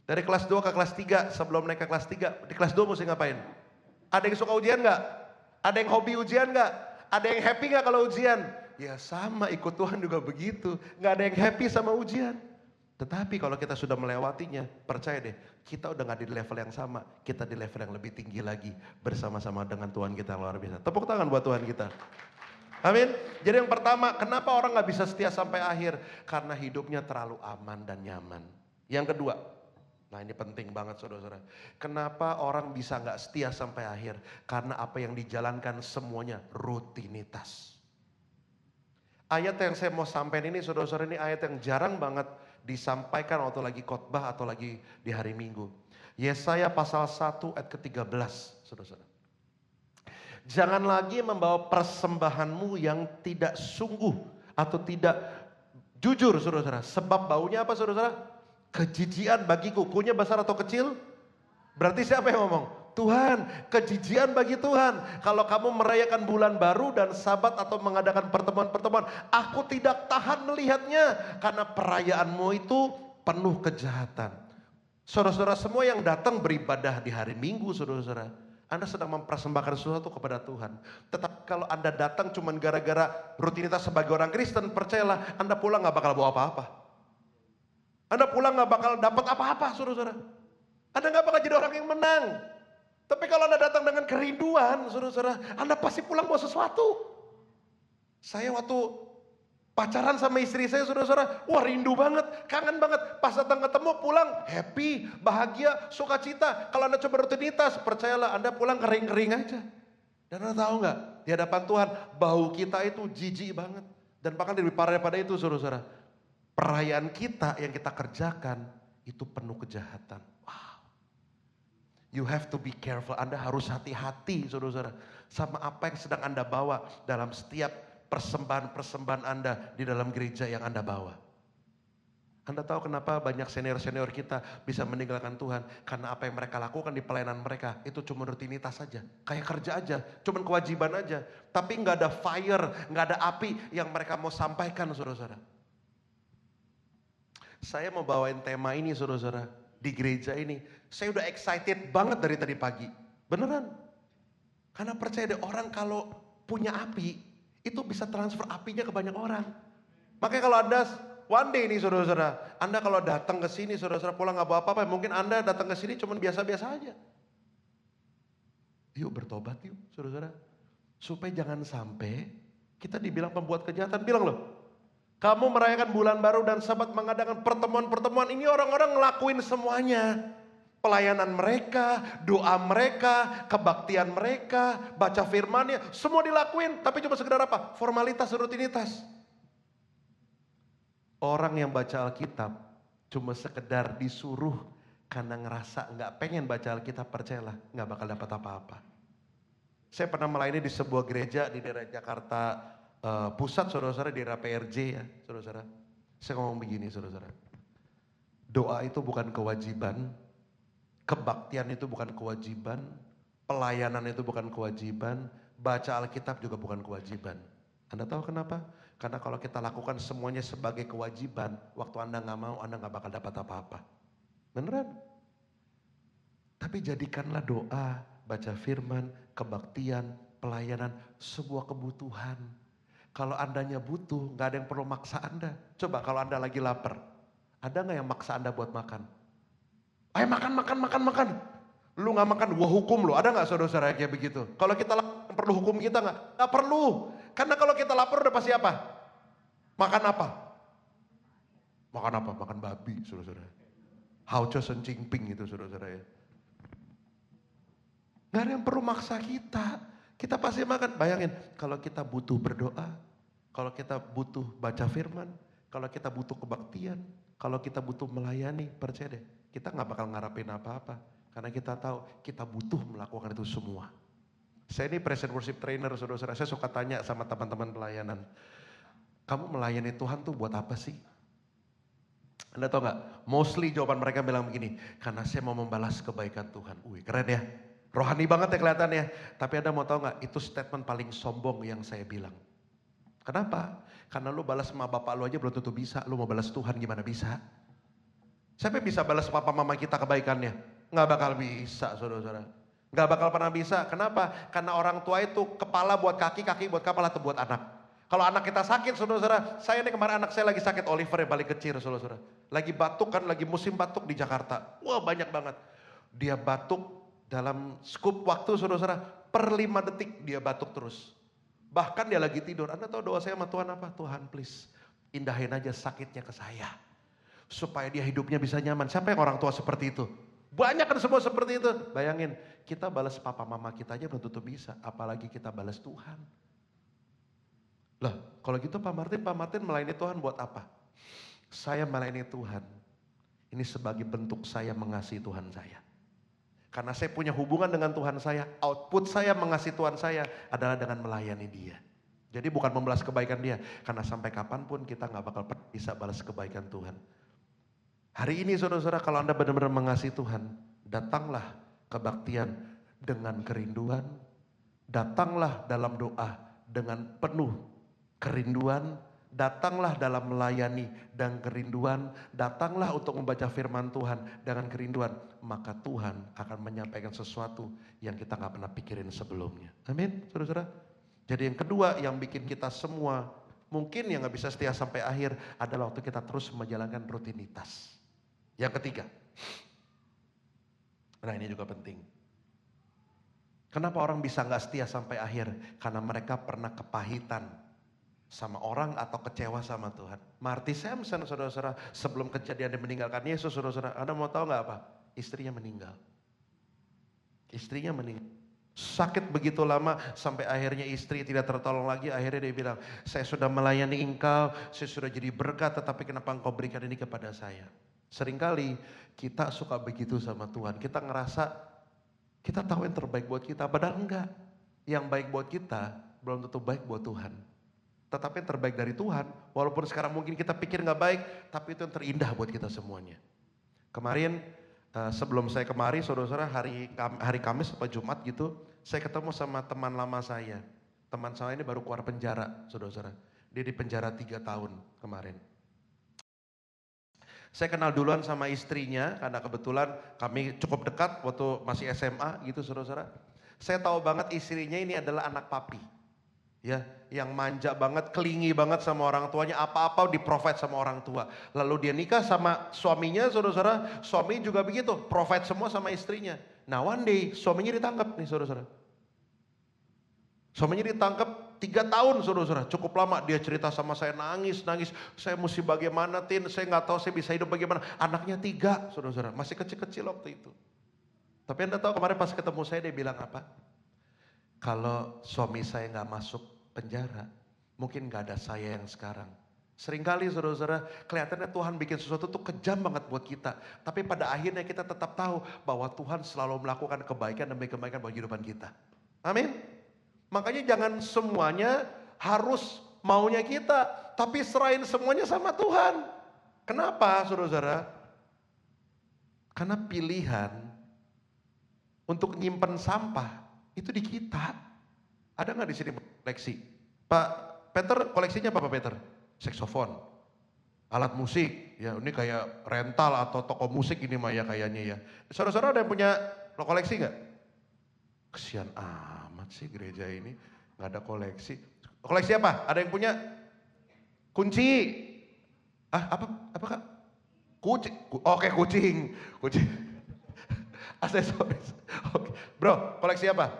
Dari kelas 2 ke kelas 3, sebelum naik ke kelas 3, di kelas 2 mesti ngapain? Ada yang suka ujian gak? Ada yang hobi ujian gak? Ada yang happy gak kalau ujian? Ya sama, ikut Tuhan juga begitu. Gak ada yang happy sama ujian. Tetapi kalau kita sudah melewatinya, percaya deh, kita udah gak di level yang sama. Kita di level yang lebih tinggi lagi, bersama-sama dengan Tuhan kita yang luar biasa. Tepuk tangan buat Tuhan kita. Amin. Jadi yang pertama, kenapa orang gak bisa setia sampai akhir? Karena hidupnya terlalu aman dan nyaman. Yang kedua, nah ini penting banget saudara-saudara. Kenapa orang bisa gak setia sampai akhir? Karena apa yang dijalankan semuanya rutinitas. Ayat yang saya mau sampaikan ini saudara-saudara, ini ayat yang jarang banget disampaikan waktu lagi khotbah atau lagi di hari Minggu. Yesaya pasal 1 ayat ke-13 saudara-saudara. Jangan lagi membawa persembahanmu yang tidak sungguh atau tidak jujur saudara-saudara. Sebab baunya apa saudara-saudara? Kejijian bagiku. Kunya besar atau kecil? Berarti siapa yang ngomong? Tuhan. Kejijian bagi Tuhan. Kalau kamu merayakan bulan baru dan Sabat atau mengadakan pertemuan-pertemuan, aku tidak tahan melihatnya. Karena perayaanmu itu penuh kejahatan. Saudara-saudara semua yang datang beribadah di hari Minggu saudara-saudara, Anda sedang mempersembahkan sesuatu kepada Tuhan. Tetapi kalau Anda datang cuma gara-gara rutinitas sebagai orang Kristen, percayalah Anda pulang gak bakal bawa apa-apa. Anda pulang gak bakal dapat apa-apa saudara-saudara. Anda gak bakal jadi orang yang menang. Tapi kalau Anda datang dengan kerinduan saudara-saudara, Anda pasti pulang bawa sesuatu. Saya waktu pacaran sama istri saya saudara-saudara, wah rindu banget, kangen banget. Pas datang ketemu pulang happy, bahagia, sukacita. Kalau Anda coba rutinitas, percayalah Anda pulang kering-kering aja. Dan Anda tahu nggak, di hadapan Tuhan bau kita itu jijik banget. Dan bahkan lebih parah daripada itu saudara-saudara, perayaan kita yang kita kerjakan itu penuh kejahatan. Wow. You have to be careful, Anda harus hati-hati saudara-saudara sama apa yang sedang Anda bawa dalam setiap persembahan-persembahan Anda di dalam gereja yang Anda bawa. Anda tahu kenapa banyak senior-senior kita bisa meninggalkan Tuhan? Karena apa yang mereka lakukan di pelayanan mereka itu cuma rutinitas saja. Kayak kerja aja, cuma kewajiban aja. Tapi nggak ada fire, nggak ada api yang mereka mau sampaikan saudara-saudara. Saya mau bawain tema ini saudara-saudara di gereja ini. Saya udah excited banget dari tadi pagi. Beneran. Karena percaya deh, orang kalau punya api, itu bisa transfer apinya ke banyak orang. Makanya kalau Anda one day nih saudara-saudara, Anda kalau datang ke sini saudara-saudara pulang nggak bawa apa-apa, mungkin Anda datang ke sini cuma biasa-biasa aja. Yuk bertobat yuk saudara-saudara. Supaya jangan sampai kita dibilang pembuat kejahatan. Bilang loh, kamu merayakan bulan baru dan sahabat mengadakan pertemuan-pertemuan. Ini orang-orang ngelakuin semuanya. Pelayanan mereka, doa mereka, kebaktian mereka, baca firmannya, semua dilakuin. Tapi cuma sekedar apa? Formalitas, rutinitas. Orang yang baca Alkitab cuma sekedar disuruh karena ngerasa nggak pengen baca Alkitab, percayalah nggak bakal dapat apa-apa. Saya pernah melayani di sebuah gereja di daerah Jakarta Pusat, saudara-saudara, di daerah PRJ ya, saudara-saudara. Saya ngomong begini, saudara-saudara. Doa itu bukan kewajiban, kebaktian itu bukan kewajiban, pelayanan itu bukan kewajiban, baca Alkitab juga bukan kewajiban. Anda tahu kenapa? Karena kalau kita lakukan semuanya sebagai kewajiban, waktu Anda nggak mau, Anda nggak bakal dapat apa-apa. Beneran? Tapi jadikanlah doa, baca firman, kebaktian, pelayanan, sebuah kebutuhan. Kalau Andanya butuh, nggak ada yang perlu maksa Anda. Coba kalau Anda lagi lapar, ada nggak yang maksa Anda buat makan? Ayo makan. Lu nggak makan, gua hukum lu. Ada nggak saudara-saudara kayak begitu? Kalau kita lapar, perlu hukum kita nggak? Nggak perlu. Karena kalau kita lapar udah pasti apa? Makan apa? Makan babi, saudara-saudara. Hauco sencingping itu, saudara-saudara ya. Gak ada yang perlu maksa kita. Kita pasti makan. Bayangin, kalau kita butuh berdoa, kalau kita butuh baca firman, kalau kita butuh kebaktian, kalau kita butuh melayani, percaya deh, kita gak bakal ngarapin apa-apa. Karena kita tahu kita butuh melakukan itu semua. Saya ini present worship trainer, saudara-saudara. Saya suka tanya sama teman-teman pelayanan. Kamu melayani Tuhan tuh buat apa sih? Anda tahu gak? Mostly jawaban mereka bilang begini. Karena saya mau membalas kebaikan Tuhan. Wih, keren ya. Rohani banget ya kelihatannya. Tapi Anda mau tahu gak? Itu statement paling sombong yang saya bilang. Kenapa? Karena lu balas sama bapak lu aja belum tentu bisa. Lu mau balas Tuhan gimana bisa? Siapa yang bisa balas papa mama kita kebaikannya? Gak bakal bisa, saudara-saudara. Gak bakal pernah bisa. Kenapa? Karena orang tua itu kepala buat kaki, kaki buat kepala atau buat anak. Kalau anak kita sakit, saudara-saudara. Saya nih kemarin anak saya lagi sakit, Oliver yang paling kecil, saudara-saudara. Lagi batuk kan, lagi musim batuk di Jakarta. Wah banyak banget. Dia batuk dalam skup waktu, saudara-saudara. Per 5 detik dia batuk terus. Bahkan dia lagi tidur. Anda tahu doa saya sama Tuhan apa? Tuhan please, indahin aja sakitnya ke saya. Supaya dia hidupnya bisa nyaman. Siapa yang orang tua seperti itu? Banyak kan semua seperti itu. Bayangin, kita balas papa mama kita aja belum tentu bisa. Apalagi kita balas Tuhan. Lah, kalau gitu Pak Martin melayani Tuhan buat apa? Saya melayani Tuhan. Ini sebagai bentuk saya mengasihi Tuhan saya. Karena saya punya hubungan dengan Tuhan saya. Output saya mengasihi Tuhan saya adalah dengan melayani dia. Jadi bukan membalas kebaikan dia. Karena sampai kapanpun kita gak bakal bisa balas kebaikan Tuhan. Hari ini saudara-saudara, kalau Anda benar-benar mengasihi Tuhan, datanglah kebaktian dengan kerinduan, datanglah dalam doa dengan penuh kerinduan, datanglah dalam melayani dan kerinduan, datanglah untuk membaca firman Tuhan dengan kerinduan, maka Tuhan akan menyampaikan sesuatu yang kita gak pernah pikirin sebelumnya. Amin, saudara-saudara. Jadi yang kedua yang bikin kita semua mungkin yang gak bisa setia sampai akhir adalah waktu kita terus menjalankan rutinitas. Yang ketiga, nah ini juga penting. Kenapa orang bisa gak setia sampai akhir? Karena mereka pernah kepahitan sama orang atau kecewa sama Tuhan. Marty Sampson, saudara-saudara, sebelum kejadian dia meninggalkan Yesus, saudara-saudara, Anda mau tahu gak apa? Istrinya meninggal. Istrinya meninggal. Sakit begitu lama sampai akhirnya istri tidak tertolong lagi. Akhirnya dia bilang, saya sudah melayani engkau, saya sudah jadi berkat, tetapi kenapa engkau berikan ini kepada saya? Seringkali kita suka begitu sama Tuhan. Kita ngerasa kita tahu yang terbaik buat kita, padahal enggak. Yang baik buat kita belum tentu baik buat Tuhan. Tetapi yang terbaik dari Tuhan, walaupun sekarang mungkin kita pikir nggak baik, tapi itu yang terindah buat kita semuanya. Kemarin sebelum saya kemari, saudara-saudara, hari Kamis atau Jumat gitu, saya ketemu sama teman lama saya. Teman saya ini baru keluar penjara, saudara-saudara. Dia di penjara 3 tahun kemarin. Saya kenal duluan sama istrinya, karena kebetulan kami cukup dekat waktu masih SMA gitu, saudara-saudara. Saya tahu banget istrinya ini adalah anak papi. Ya, yang manja banget, kelingi banget sama orang tuanya, apa-apa di-provide sama orang tua. Lalu dia nikah sama suaminya, saudara-saudara, suami juga begitu, provide semua sama istrinya. Nah one day, suaminya ditangkap nih saudara-saudara. Suaminya ditangkap 3 tahun saudara-saudara, cukup lama. Dia cerita sama saya, nangis, saya mesti bagaimana Tin, saya nggak tahu saya bisa hidup bagaimana. Anaknya 3 saudara-saudara, masih kecil-kecil waktu itu. Tapi Anda tahu kemarin pas ketemu saya dia bilang apa? Kalau suami saya nggak masuk penjara, mungkin gak ada saya yang sekarang. Seringkali saudara-saudara, kelihatannya Tuhan bikin sesuatu tuh kejam banget buat kita. Tapi pada akhirnya kita tetap tahu bahwa Tuhan selalu melakukan kebaikan demi kebaikan buat kehidupan kita. Amin. Makanya jangan semuanya harus maunya kita, tapi serahin semuanya sama Tuhan. Kenapa saudara-saudara? Karena pilihan untuk nyimpen sampah itu di kita. Ada nggak di sini koleksi? Pak Peter koleksinya apa Pak Peter? Saksofon, alat musik, ya ini kayak rental atau toko musik ini mah ya kayaknya ya. Saudara-saudara ada yang punya koleksi nggak? Kesian amat sih gereja ini nggak ada koleksi. Koleksi apa? Ada yang punya? Kunci? Apa kak? Kucing? Oke kucing. Aksesoris. Oke. Bro, koleksi apa?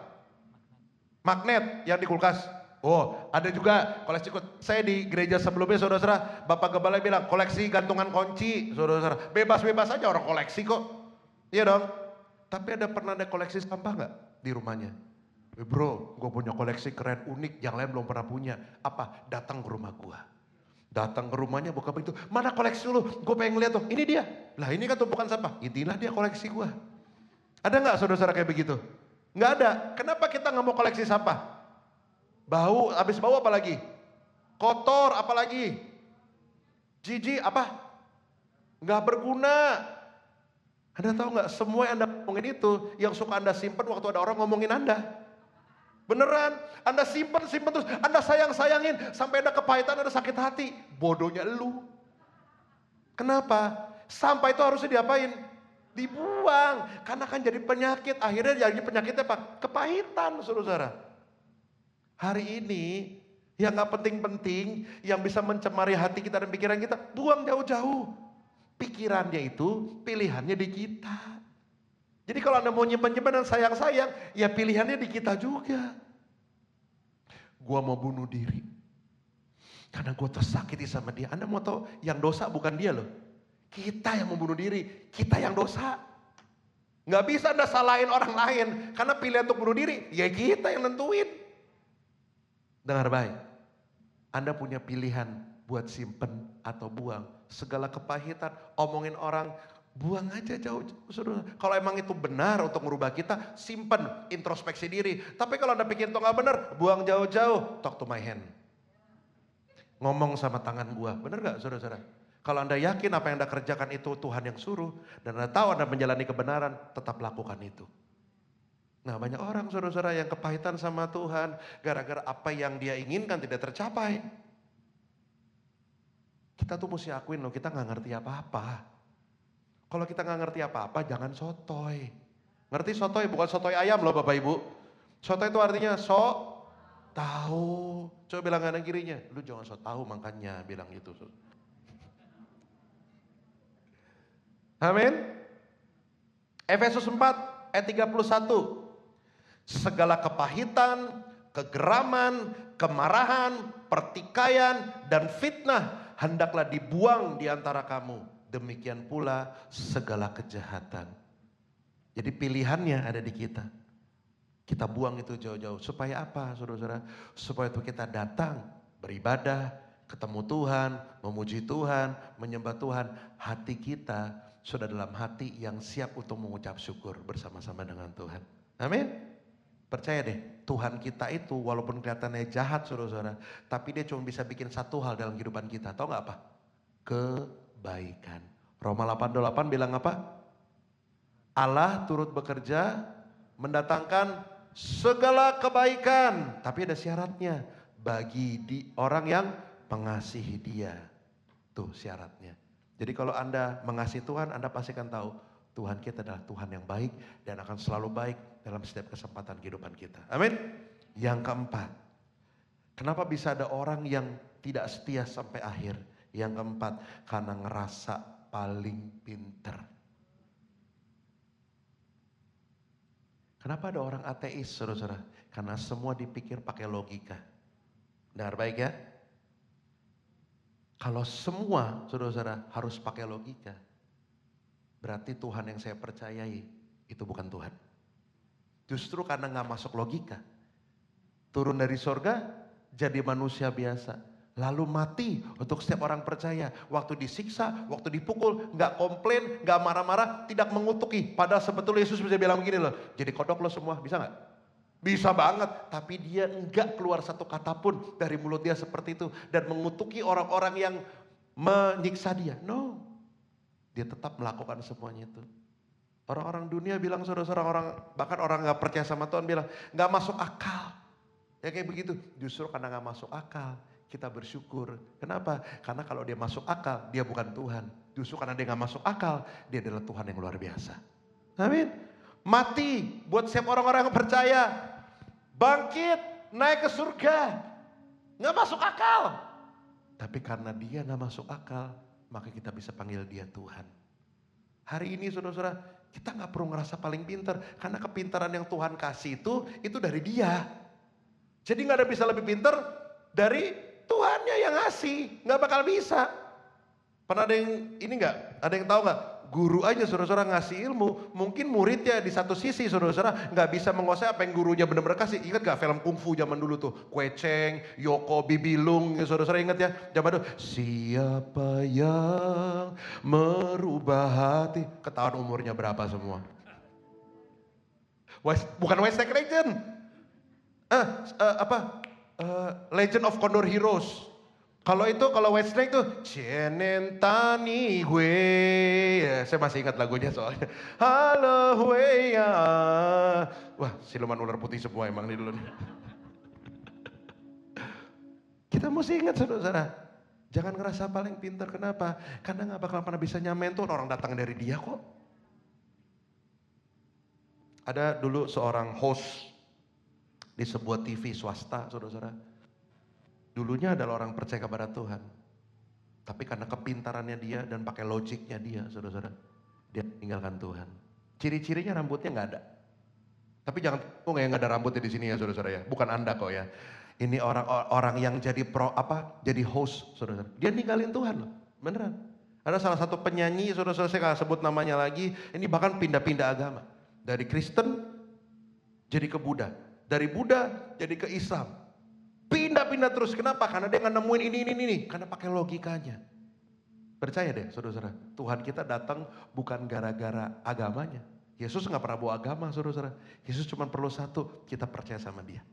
Magnet yang di kulkas. Oh, ada juga koleksi. Saya di gereja sebelumnya saudara-saudara, Bapak Gembala bilang koleksi gantungan kunci, saudara-saudara. Bebas-bebas aja orang koleksi kok. Iya dong. Tapi pernah ada koleksi sampah nggak di rumahnya? Bro, gue punya koleksi keren unik yang lain belum pernah punya. Apa? Datang ke rumah gue. Datang ke rumahnya buka pintu. Mana koleksi lu? Gue pengen lihat tuh. Ini dia. Lah ini kan tumpukan sampah. Inilah dia koleksi gue. Ada nggak saudara-saudara kayak begitu? Nggak ada. Kenapa kita nggak mau koleksi sampah? Bau, habis bau apa lagi? Kotor apa lagi? Jijik apa? Nggak berguna. Anda tahu nggak? Semua yang Anda ngomongin itu, yang suka Anda simpen waktu ada orang ngomongin Anda. Beneran, Anda simpen terus, Anda sayangin, sampai ada kepahitan, ada sakit hati. Bodohnya elu. Kenapa? Sampah itu harusnya diapain? Dibuang, karena kan jadi penyakit. Akhirnya jadi penyakitnya apa? Kepahitan, saudara. Hari ini yang gak penting-penting, yang bisa mencemari hati kita dan pikiran kita, buang jauh-jauh. Pikirannya itu, pilihannya di kita. Jadi kalau Anda mau nyimpan-nyimpan dan sayang-sayang, ya pilihannya di kita juga. Gua mau bunuh diri, karena gue tersakiti sama dia. Anda mau tahu, yang dosa bukan dia loh. Kita yang membunuh diri, kita yang dosa. Gak bisa Anda salahin orang lain, karena pilihan untuk bunuh diri, ya kita yang nentuin. Dengar baik, Anda punya pilihan buat simpen atau buang. Segala kepahitan, omongin orang, buang aja jauh-jauh. Saudara. Kalau emang itu benar untuk merubah kita, simpen, introspeksi diri. Tapi kalau Anda pikir itu gak benar, buang jauh-jauh. Talk to my hand. Ngomong sama tangan gua, benar gak saudara-saudara? Kalau Anda yakin apa yang Anda kerjakan itu Tuhan yang suruh, dan Anda tahu Anda menjalani kebenaran, tetap lakukan itu. Nah banyak orang saudara-saudara yang kepahitan sama Tuhan, gara-gara apa yang dia inginkan tidak tercapai. Kita tuh mesti akuin loh, kita gak ngerti apa-apa. Kalau kita gak ngerti apa-apa, jangan sotoy. Ngerti sotoy? Bukan sotoy ayam loh Bapak Ibu. Sotoy itu artinya tahu. Coba bilang kanan kirinya, lu jangan tahu makanya bilang gitu. Amin. Efesus 4 ayat 31. Segala kepahitan, kegeraman, kemarahan, pertikaian, dan fitnah hendaklah dibuang di antara kamu. Demikian pula segala kejahatan. Jadi pilihannya ada di kita. Kita buang itu jauh-jauh. Supaya apa saudara-saudara? Supaya itu kita datang, beribadah, ketemu Tuhan, memuji Tuhan, menyembah Tuhan. Hati kita sudah dalam hati yang siap untuk mengucap syukur bersama-sama dengan Tuhan. Amin. Percaya deh, Tuhan kita itu walaupun kelihatannya jahat saudara-saudara, tapi dia cuma bisa bikin satu hal dalam kehidupan kita. Tahu gak apa? Kebaikan. Roma 8:28 bilang apa? Allah turut bekerja mendatangkan segala kebaikan. Tapi ada syaratnya. Bagi orang yang mengasihi dia. Tuh syaratnya. Jadi kalau Anda mengasihi Tuhan, Anda pasti akan tahu Tuhan kita adalah Tuhan yang baik dan akan selalu baik dalam setiap kesempatan kehidupan kita. Amin. Yang keempat, kenapa bisa ada orang yang tidak setia sampai akhir? Yang keempat, karena ngerasa paling pinter. Kenapa ada orang ateis, saudara-saudara? Karena semua dipikir pakai logika. Dengar baik ya. Kalau semua, saudara-saudara, harus pakai logika, berarti Tuhan yang saya percayai itu bukan Tuhan. Justru karena gak masuk logika, turun dari sorga jadi manusia biasa, lalu mati untuk setiap orang percaya. Waktu disiksa, waktu dipukul, gak komplain, gak marah-marah, tidak mengutuki. Padahal sebetulnya Yesus bisa bilang begini loh, jadi kodok lo semua, bisa gak? Bisa banget, tapi dia enggak keluar satu kata pun dari mulut dia seperti itu. Dan mengutuki orang-orang yang menyiksa dia. No, dia tetap melakukan semuanya itu. Orang-orang dunia bilang, saudara-saudara, orang bahkan orang gak percaya sama Tuhan bilang, gak masuk akal. Ya kayak begitu, justru karena gak masuk akal, kita bersyukur. Kenapa? Karena kalau dia masuk akal, dia bukan Tuhan. Justru karena dia gak masuk akal, dia adalah Tuhan yang luar biasa. Amin. Mati buat setiap orang-orang yang percaya. Bangkit, naik ke surga. Gak masuk akal. Tapi karena dia gak masuk akal, maka kita bisa panggil dia Tuhan. Hari ini saudara-saudara, kita gak perlu ngerasa paling pintar. Karena kepintaran yang Tuhan kasih itu dari dia. Jadi gak ada bisa lebih pintar dari Tuhannya yang ngasih. Gak bakal bisa. Pernah ada yang ini gak? Ada yang tahu gak? Guru aja saudara-saudara ngasih ilmu, mungkin muridnya di satu sisi saudara-saudara gak bisa menguasai apa yang gurunya benar-benar kasih. Ingat gak film kungfu zaman dulu tuh, Kue Cheng, Yoko Bibilung, saudara-saudara ingat ya? Zaman dulu, siapa yang merubah hati, ketahuan umurnya berapa semua. Bukan Western Legend, Legend of Condor Heroes. Kalau Western itu Cenentani gue, ya, saya masih ingat lagunya soalnya. Halo ya, wah siluman ular putih semua emang nih dulu. Kita mesti ingat saudara-saudara, jangan ngerasa paling pintar. Kenapa? Karena gak bakal pernah bisa nyamain tuh orang datang dari dia kok. Ada dulu seorang host di sebuah TV swasta saudara-saudara. Dulunya adalah orang percaya kepada Tuhan. Tapi karena kepintarannya dia dan pakai logiknya dia, saudara-saudara, dia meninggalkan Tuhan. Ciri-cirinya rambutnya nggak ada. Tapi jangan tunggu ya nggak ada rambutnya di sini ya, saudara-saudara ya. Bukan Anda kok ya. Ini orang yang jadi jadi host, saudara-saudara. Dia ninggalin Tuhan loh, beneran. Ada salah satu penyanyi, saudara-saudara, saya nggak sebut namanya lagi. Ini bahkan pindah-pindah agama. Dari Kristen jadi ke Buddha, dari Buddha jadi ke Islam. Pindah-pindah terus. Kenapa? Karena dia nggak nemuin ini. Karena pakai logikanya. Percaya deh saudara-saudara. Tuhan kita datang bukan gara-gara agamanya. Yesus nggak pernah bawa agama saudara-saudara. Yesus cuma perlu satu. Kita percaya sama dia.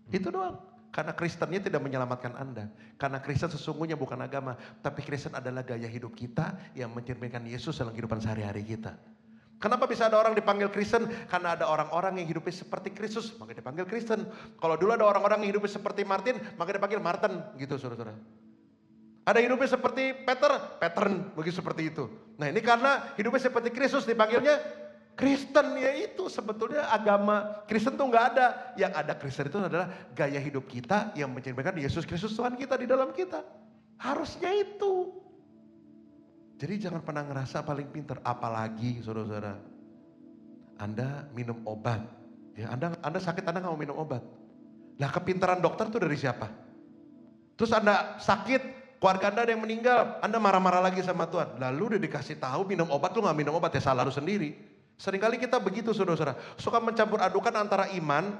Itu doang. Karena Kristennya tidak menyelamatkan Anda. Karena Kristen sesungguhnya bukan agama. Tapi Kristen adalah gaya hidup kita yang mencerminkan Yesus dalam kehidupan sehari-hari kita. Kenapa bisa ada orang dipanggil Kristen? Karena ada orang-orang yang hidupnya seperti Kristus, maka dipanggil Kristen. Kalau dulu ada orang-orang yang hidupnya seperti Martin, maka dipanggil Martin, gitu saudara-saudara. Ada hidupnya seperti Pattern, begitu seperti itu. Nah ini karena hidupnya seperti Kristus dipanggilnya Kristen, ya itu sebetulnya agama Kristen tuh nggak ada. Yang ada Kristen itu adalah gaya hidup kita yang mencerminkan Yesus Kristus Tuhan kita di dalam kita. Harusnya itu. Jadi jangan pernah ngerasa paling pintar, apalagi saudara-saudara, Anda minum obat, ya Anda sakit, Anda nggak mau minum obat. Lah kepintaran dokter itu dari siapa? Terus Anda sakit, keluarga Anda ada yang meninggal, Anda marah-marah lagi sama Tuhan. Lalu udah dikasih tahu minum obat, lu nggak minum obat ya salah lu sendiri. Seringkali kita begitu saudara-saudara, suka mencampur adukan antara iman,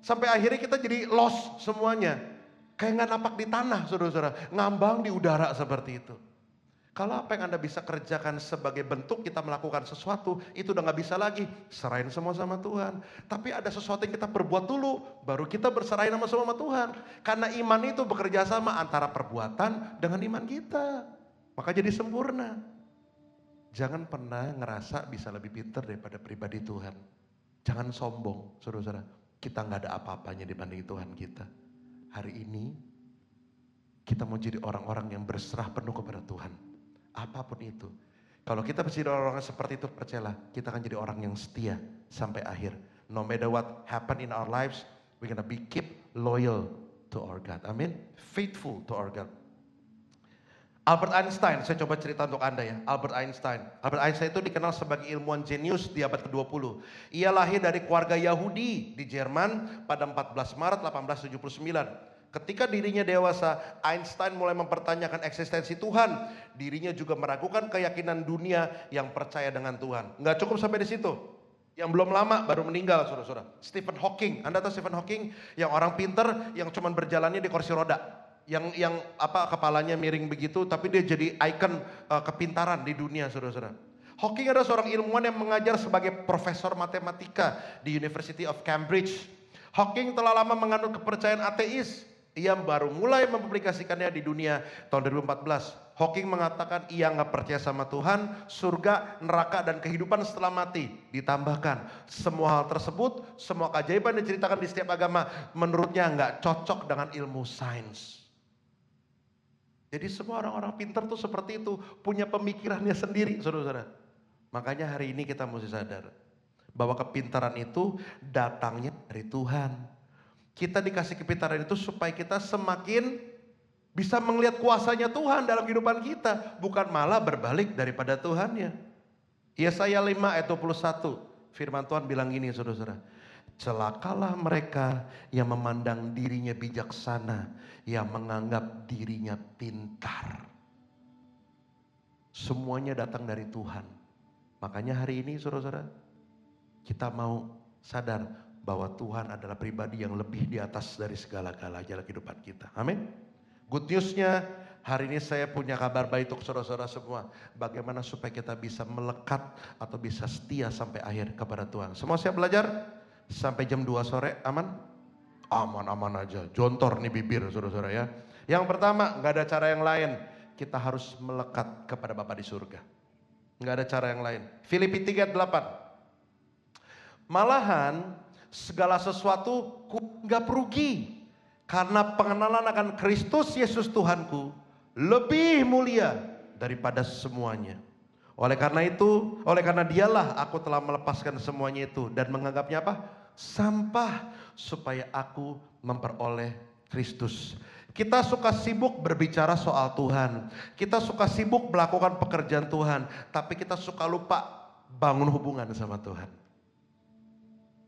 sampai akhirnya kita jadi lost semuanya. Kayak nggak napak di tanah saudara-saudara, ngambang di udara seperti itu. Kalau apa yang Anda bisa kerjakan sebagai bentuk kita melakukan sesuatu, itu udah nggak bisa lagi, serahin semua sama Tuhan. Tapi ada sesuatu yang kita perbuat dulu, baru kita berserahin sama Tuhan. Karena iman itu bekerja sama antara perbuatan dengan iman kita. Maka jadi sempurna. Jangan pernah ngerasa bisa lebih pintar daripada pribadi Tuhan. Jangan sombong, saudara-saudara. Kita nggak ada apa-apanya dibanding Tuhan kita. Hari ini kita mau jadi orang-orang yang berserah penuh kepada Tuhan. Apapun itu. Kalau kita menjadi orang-orang seperti itu, percayalah, kita akan jadi orang yang setia sampai akhir. No matter what happen in our lives, we're gonna be keep loyal to our God. Amin. Faithful to our God. Albert Einstein, saya coba cerita untuk Anda ya. Albert Einstein itu dikenal sebagai ilmuwan jenius di abad ke-20. Ia lahir dari keluarga Yahudi di Jerman pada 14 Maret 1879. Ketika dirinya dewasa, Einstein mulai mempertanyakan eksistensi Tuhan. Dirinya juga meragukan keyakinan dunia yang percaya dengan Tuhan. Nggak cukup sampai di situ. Yang belum lama baru meninggal, saudara-saudara. Stephen Hawking, Anda tahu Stephen Hawking? Yang orang pinter yang cuman berjalannya di kursi roda. Yang kepalanya miring begitu, tapi dia jadi ikon kepintaran di dunia, saudara-saudara. Hawking adalah seorang ilmuwan yang mengajar sebagai profesor matematika di University of Cambridge. Hawking telah lama menganut kepercayaan ateis. Ia baru mulai mempublikasikannya di dunia tahun 2014. Hawking mengatakan ia nggak percaya sama Tuhan, surga, neraka, dan kehidupan setelah mati. Ditambahkan, semua hal tersebut, semua keajaiban yang diceritakan di setiap agama, menurutnya nggak cocok dengan ilmu sains. Jadi semua orang-orang pintar tuh seperti itu, punya pemikirannya sendiri, saudara-saudara. Makanya hari ini kita mesti sadar bahwa kepintaran itu datangnya dari Tuhan. Kita dikasih kepintaran itu supaya kita semakin bisa melihat kuasanya Tuhan dalam kehidupan kita, bukan malah berbalik daripada Tuhannya. Yesaya 5 ayat 21, firman Tuhan bilang gini, saudara-saudara. Celakalah mereka yang memandang dirinya bijaksana, yang menganggap dirinya pintar. Semuanya datang dari Tuhan. Makanya hari ini saudara-saudara, kita mau sadar bahwa Tuhan adalah pribadi yang lebih di atas dari segala-galanya dalam kehidupan kita. Amin. Good newsnya, hari ini saya punya kabar baik untuk saudara-saudara semua. Bagaimana supaya kita bisa melekat atau bisa setia sampai akhir kepada Tuhan. Semua siap belajar? Sampai jam 2 sore aman? Aman-aman aja, jontor nih bibir saudara-saudara ya. Yang pertama, gak ada cara yang lain. Kita harus melekat kepada Bapa di surga. Gak ada cara yang lain. Filipi 3:8. Malahan segala sesuatu ku gak perugi. Karena pengenalan akan Kristus Yesus Tuhanku lebih mulia daripada semuanya. Oleh karena dialah aku telah melepaskan semuanya itu dan menganggapnya apa? Sampah, supaya aku memperoleh Kristus. Kita suka sibuk berbicara soal Tuhan. Kita suka sibuk melakukan pekerjaan Tuhan. Tapi kita suka lupa bangun hubungan sama Tuhan.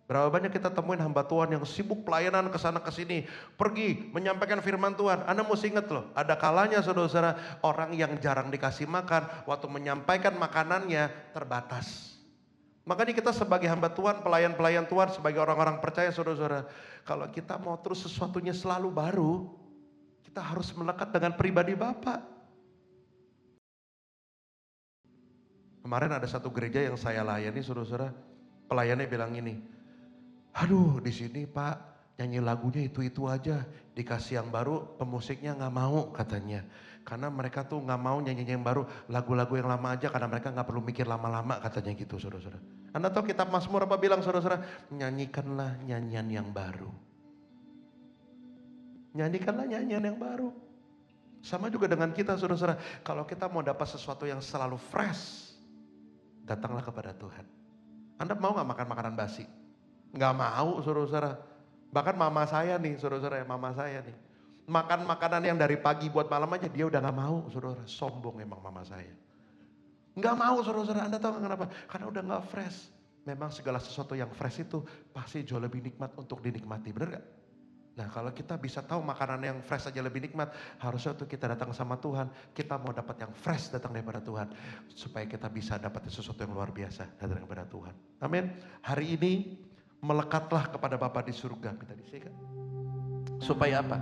Berapa banyak kita temuin hamba Tuhan yang sibuk pelayanan ke sana ke sini, pergi menyampaikan firman Tuhan. Anda mesti ingat loh, ada kalanya saudara-saudara, orang yang jarang dikasih makan, waktu menyampaikan makanannya terbatas. Makanya kita sebagai hamba Tuhan, pelayan-pelayan Tuhan, sebagai orang-orang percaya saudara-saudara, kalau kita mau terus sesuatunya selalu baru, kita harus melekat dengan pribadi Bapa. Kemarin ada satu gereja yang saya layani saudara-saudara, pelayannya bilang gini, aduh di sini Pak nyanyi lagunya itu aja, dikasih yang baru pemusiknya nggak mau katanya. Karena mereka tuh nggak mau nyanyi yang baru, lagu-lagu yang lama aja karena mereka nggak perlu mikir lama-lama katanya gitu saudara-saudara. Anda tahu kitab Mazmur apa bilang saudara-saudara? Nyanyikanlah nyanyian yang baru. Nyanyikanlah nyanyian yang baru. Sama juga dengan kita saudara-saudara. Kalau kita mau dapat sesuatu yang selalu fresh, datanglah kepada Tuhan. Anda mau nggak makan makanan basi? Nggak mau saudara-saudara. Bahkan mama saya nih saudara-saudara, mama saya nih. Makan makanan yang dari pagi buat malam aja dia udah nggak mau saudara. Sombong emang mama saya. Nggak mau saudara-saudara, Anda tahu kenapa? Karena udah nggak fresh. Memang segala sesuatu yang fresh itu pasti jauh lebih nikmat untuk dinikmati, benar gak? Nah kalau kita bisa tahu makanan yang fresh aja lebih nikmat, harusnya untuk kita datang sama Tuhan, kita mau dapat yang fresh datang daripada Tuhan. Supaya kita bisa dapat sesuatu yang luar biasa datang daripada Tuhan. Amin. Hari ini melekatlah kepada Bapa di surga. Kita disikat. Supaya apa?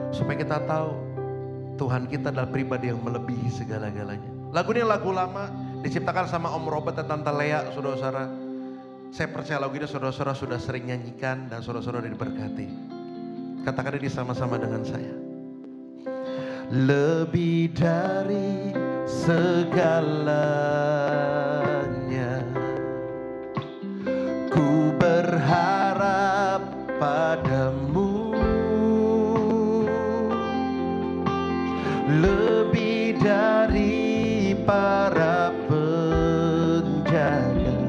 Supaya kita tahu Tuhan kita adalah pribadi yang melebihi segala-galanya. Lagu ini lagu lama, diciptakan sama Om Robert dan Tante Lea, saudara-saudara. Saya percaya lagu ini saudara-saudara sudah sering nyanyikan dan saudara-saudara diberkati. Katakan ini sama-sama dengan saya. Lebih dari segalanya, ku berharap padamu. Lebih dari para penjaga,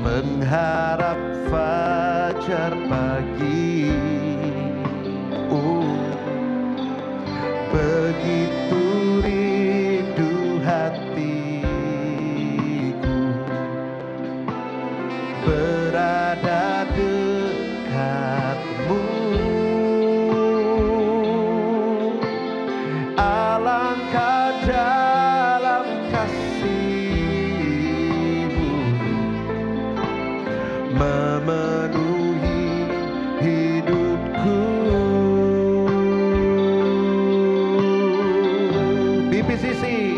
mengharap fajar pagi. Begitu rindu hatiku berada dekatmu. Alangkah dalam kasih-Mu memenuhi hidupku. BPCC.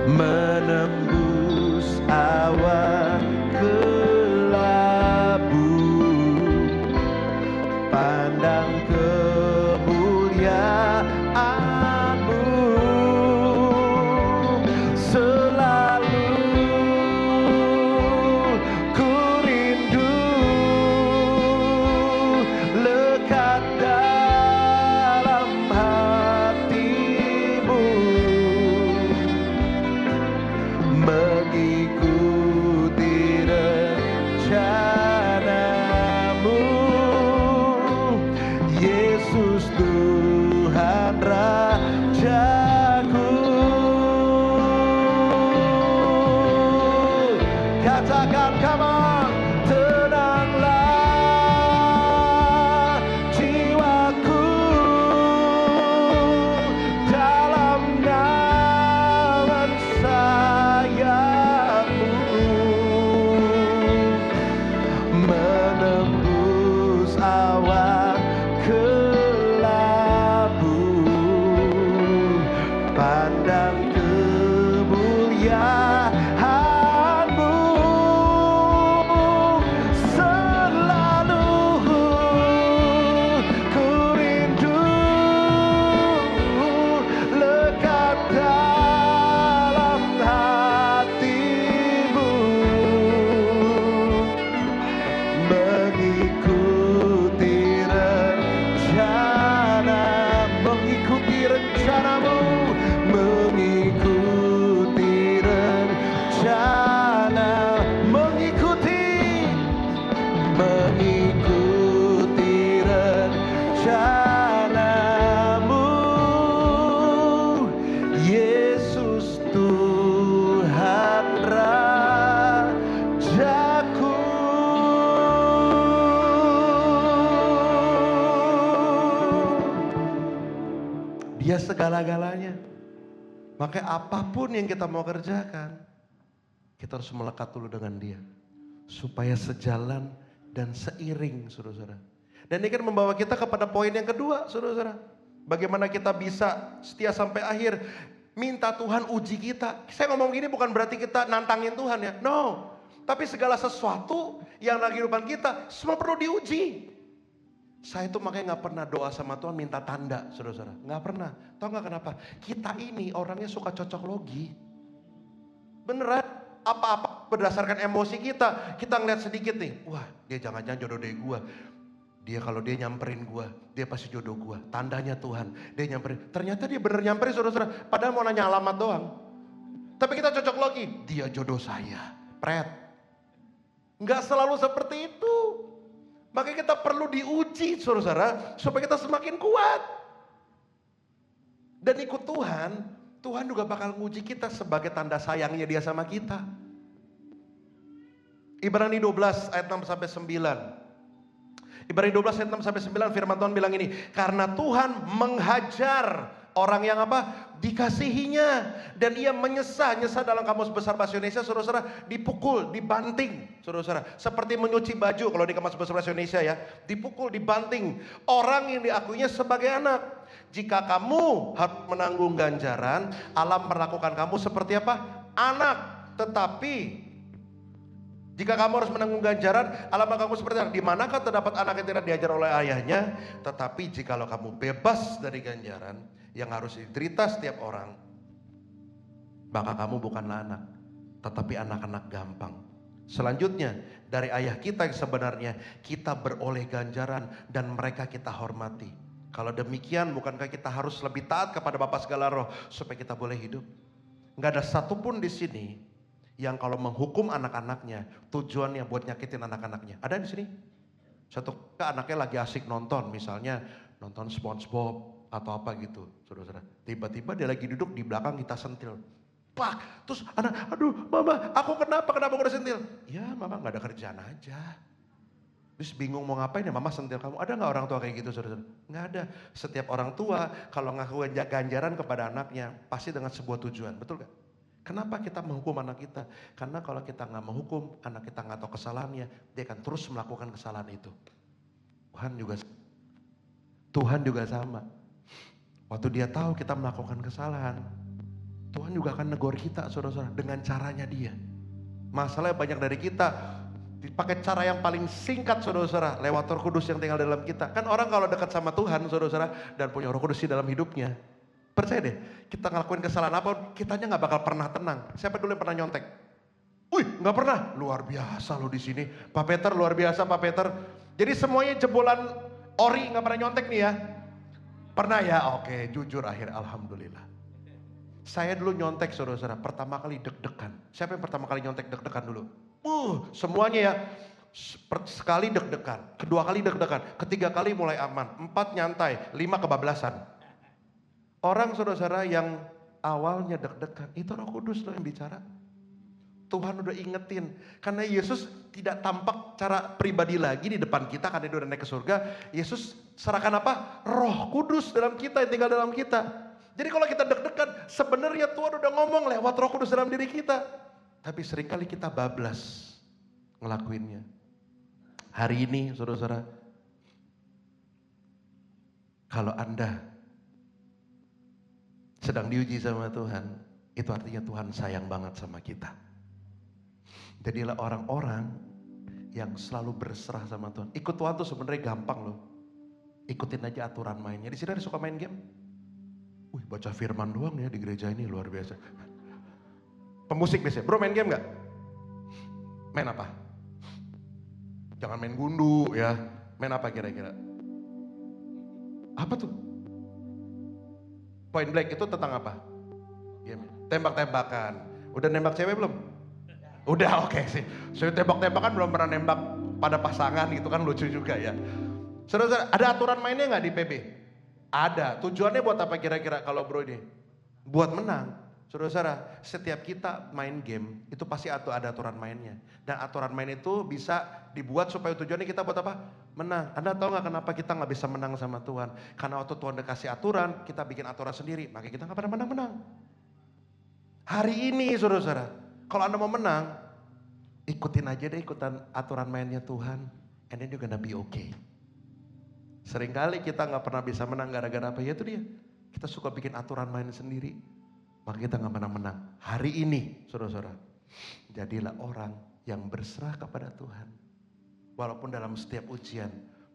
Menembus awan kelabu, pandang kemuliaan-Mu. Selalu ku rindu lekat dalam hati-Mu, mengikuti rencana-Mu. Yesus Tuhan Rajaku. Katakan kamu, tenanglah jiwaku dalam naungan sayap-Mu. Menembus awan kelabu, pandang kemuliaan-Mu. Selalu ku rindu lekat dalam hati-Mu, mengikuti rencana-Mu, mengikuti rencana, mengikuti rencana-Mu. Yesus Tuhan Rajaku. Dia segala-galanya. Makanya apapun yang kita mau kerjakan, kita harus melekat dulu dengan Dia. Supaya sejalan dan seiring, saudara-saudara. Dan ini kan membawa kita kepada poin yang kedua, saudara-saudara. Bagaimana kita bisa setia sampai akhir. Minta Tuhan uji kita. Saya ngomong gini bukan berarti kita nantangin Tuhan ya. No. Tapi segala sesuatu yang dalam kehidupan kita, semua perlu diuji. Saya itu makanya gak pernah doa sama Tuhan minta tanda, saudara-saudara. Gak pernah. Tahu gak kenapa? Kita ini orangnya suka cocok logi. Beneran, apa-apa berdasarkan emosi kita. Kita ngeliat sedikit nih, wah dia jangan-jangan jodoh dari gua. Dia kalau dia nyamperin gua, dia pasti jodoh gua. Tandanya Tuhan, dia nyamperin. Ternyata dia bener nyamperin, saudara-saudara. Padahal mau nanya alamat doang. Tapi kita cocok logi, dia jodoh saya. Pret. Gak selalu seperti itu. Makanya kita perlu diuji saudara, supaya kita semakin kuat. Dan ikut Tuhan, Tuhan juga bakal nguji kita sebagai tanda sayangnya dia sama kita. Ibrani 12 ayat 6 sampai 9. Ibrani 12 ayat 6 sampai 9 firman Tuhan bilang ini, karena Tuhan menghajar orang yang apa? Dikasihinya. Dan ia nyesah dalam kamus besar bahasa Indonesia, saudara-saudara, dipukul, dibanting, saudara-saudara. Seperti menyuci baju kalau di kamus besar bahasa Indonesia ya, dipukul, dibanting. Orang yang diakuinya sebagai anak. Jika kamu harus menanggung ganjaran, Allah perlakukan kamu seperti apa? Anak. Tetapi jika kamu harus menanggung ganjaran, Allah melakukan kamu seperti anak. Di manakah terdapat anak yang tidak diajar oleh ayahnya? Tetapi jikalau kamu bebas dari ganjaran yang harus diterita setiap orang, maka kamu bukanlah anak, tetapi anak-anak gampang. Selanjutnya, dari ayah kita yang sebenarnya, kita beroleh ganjaran dan mereka kita hormati. Kalau demikian, bukankah kita harus lebih taat kepada Bapa segala roh supaya kita boleh hidup? Nggak ada satupun di sini yang kalau menghukum anak-anaknya tujuannya buat nyakitin anak-anaknya. Ada di sini? Satu anaknya lagi asik nonton, misalnya nonton SpongeBob atau apa gitu, saudara-saudara. Tiba-tiba dia lagi duduk di belakang, kita sentil. Pak, terus anak, aduh mama, aku kenapa gue disentil? Ya mama nggak ada kerjaan aja. Terus bingung mau ngapain ya, mama sentil kamu. Ada nggak orang tua kayak gitu, saudara? Nggak ada. Setiap orang tua kalau ngakuin ganjaran kepada anaknya pasti dengan sebuah tujuan, betul gak? Kenapa kita menghukum anak kita? Karena kalau kita nggak menghukum, anak kita nggak tahu kesalahannya, dia akan terus melakukan kesalahan itu. Tuhan juga sama. Waktu dia tahu kita melakukan kesalahan, Tuhan juga akan negor kita, saudara-saudara, dengan caranya dia. Masalahnya banyak dari kita dipakai cara yang paling singkat, saudara-saudara, lewat Roh Kudus yang tinggal dalam kita. Kan orang kalau dekat sama Tuhan, saudara-saudara, dan punya Roh Kudus di dalam hidupnya, percaya deh, kita ngelakuin kesalahan apa, kitanya nggak bakal pernah tenang. Siapa dulu yang pernah nyontek? Wih, nggak pernah. Luar biasa loh di sini, Pak Peter, luar biasa Pak Peter. Jadi semuanya jebolan ori, nggak pernah nyontek nih ya? Pernah ya? Oke, jujur akhir, alhamdulillah. Saya dulu nyontek, saudara-saudara, pertama kali deg-degan. Siapa yang pertama kali nyontek deg-degan dulu? Semuanya ya. Sekali deg-degan, kedua kali deg-degan, ketiga kali mulai aman, 4 nyantai, 5 kebablasan. Orang saudara-saudara yang awalnya deg-degan, itu Roh Kudus loh yang bicara. Tuhan udah ingetin, karena Yesus tidak tampak cara pribadi lagi di depan kita karena dia udah naik ke surga. Yesus serahkan apa? Roh Kudus dalam kita yang tinggal dalam kita. Jadi kalau kita deg-degan, sebenarnya Tuhan udah ngomong lewat Roh Kudus dalam diri kita. Tapi seringkali kita bablas ngelakuinnya. Hari ini saudara-saudara, kalau Anda sedang diuji sama Tuhan, itu artinya Tuhan sayang banget sama kita. Jadilah orang-orang yang selalu berserah sama Tuhan. Ikut Tuhan tuh sebenarnya gampang loh. Ikutin aja aturan mainnya. Di sini ada suka main game? Wih, baca firman doang ya di gereja ini, luar biasa. Pemusik biasanya, bro main game gak? Main apa? Jangan main gundu ya. Main apa kira-kira? Apa tuh? Point blank itu tentang apa? Game. Tembak-tembakan. Udah nembak cewek belum? Udah, oke sih. Saya tembak-tembakan belum pernah nembak pada pasangan gitu kan, lucu juga ya. Saudara, ada aturan mainnya nggak di PB? Ada. Tujuannya buat apa kira-kira kalau bro ini? Buat menang. Saudara-saudara, setiap kita main game itu pasti ada aturan mainnya. Dan aturan main itu bisa dibuat supaya tujuannya kita buat apa? Menang. Anda tahu nggak kenapa kita nggak bisa menang sama Tuhan? Karena waktu Tuhan udah kasih aturan, kita bikin aturan sendiri, makanya kita nggak pernah menang-menang. Hari ini saudara-saudara, kalau Anda mau menang, ikutin aja deh ikutan aturan mainnya Tuhan, and then you're gonna be okay. Seringkali kita nggak pernah bisa menang gara-gara apa? Ya itu dia, kita suka bikin aturan main sendiri, maka kita nggak pernah menang. Hari ini, saudara-saudara, jadilah orang yang berserah kepada Tuhan. Walaupun dalam setiap ujian,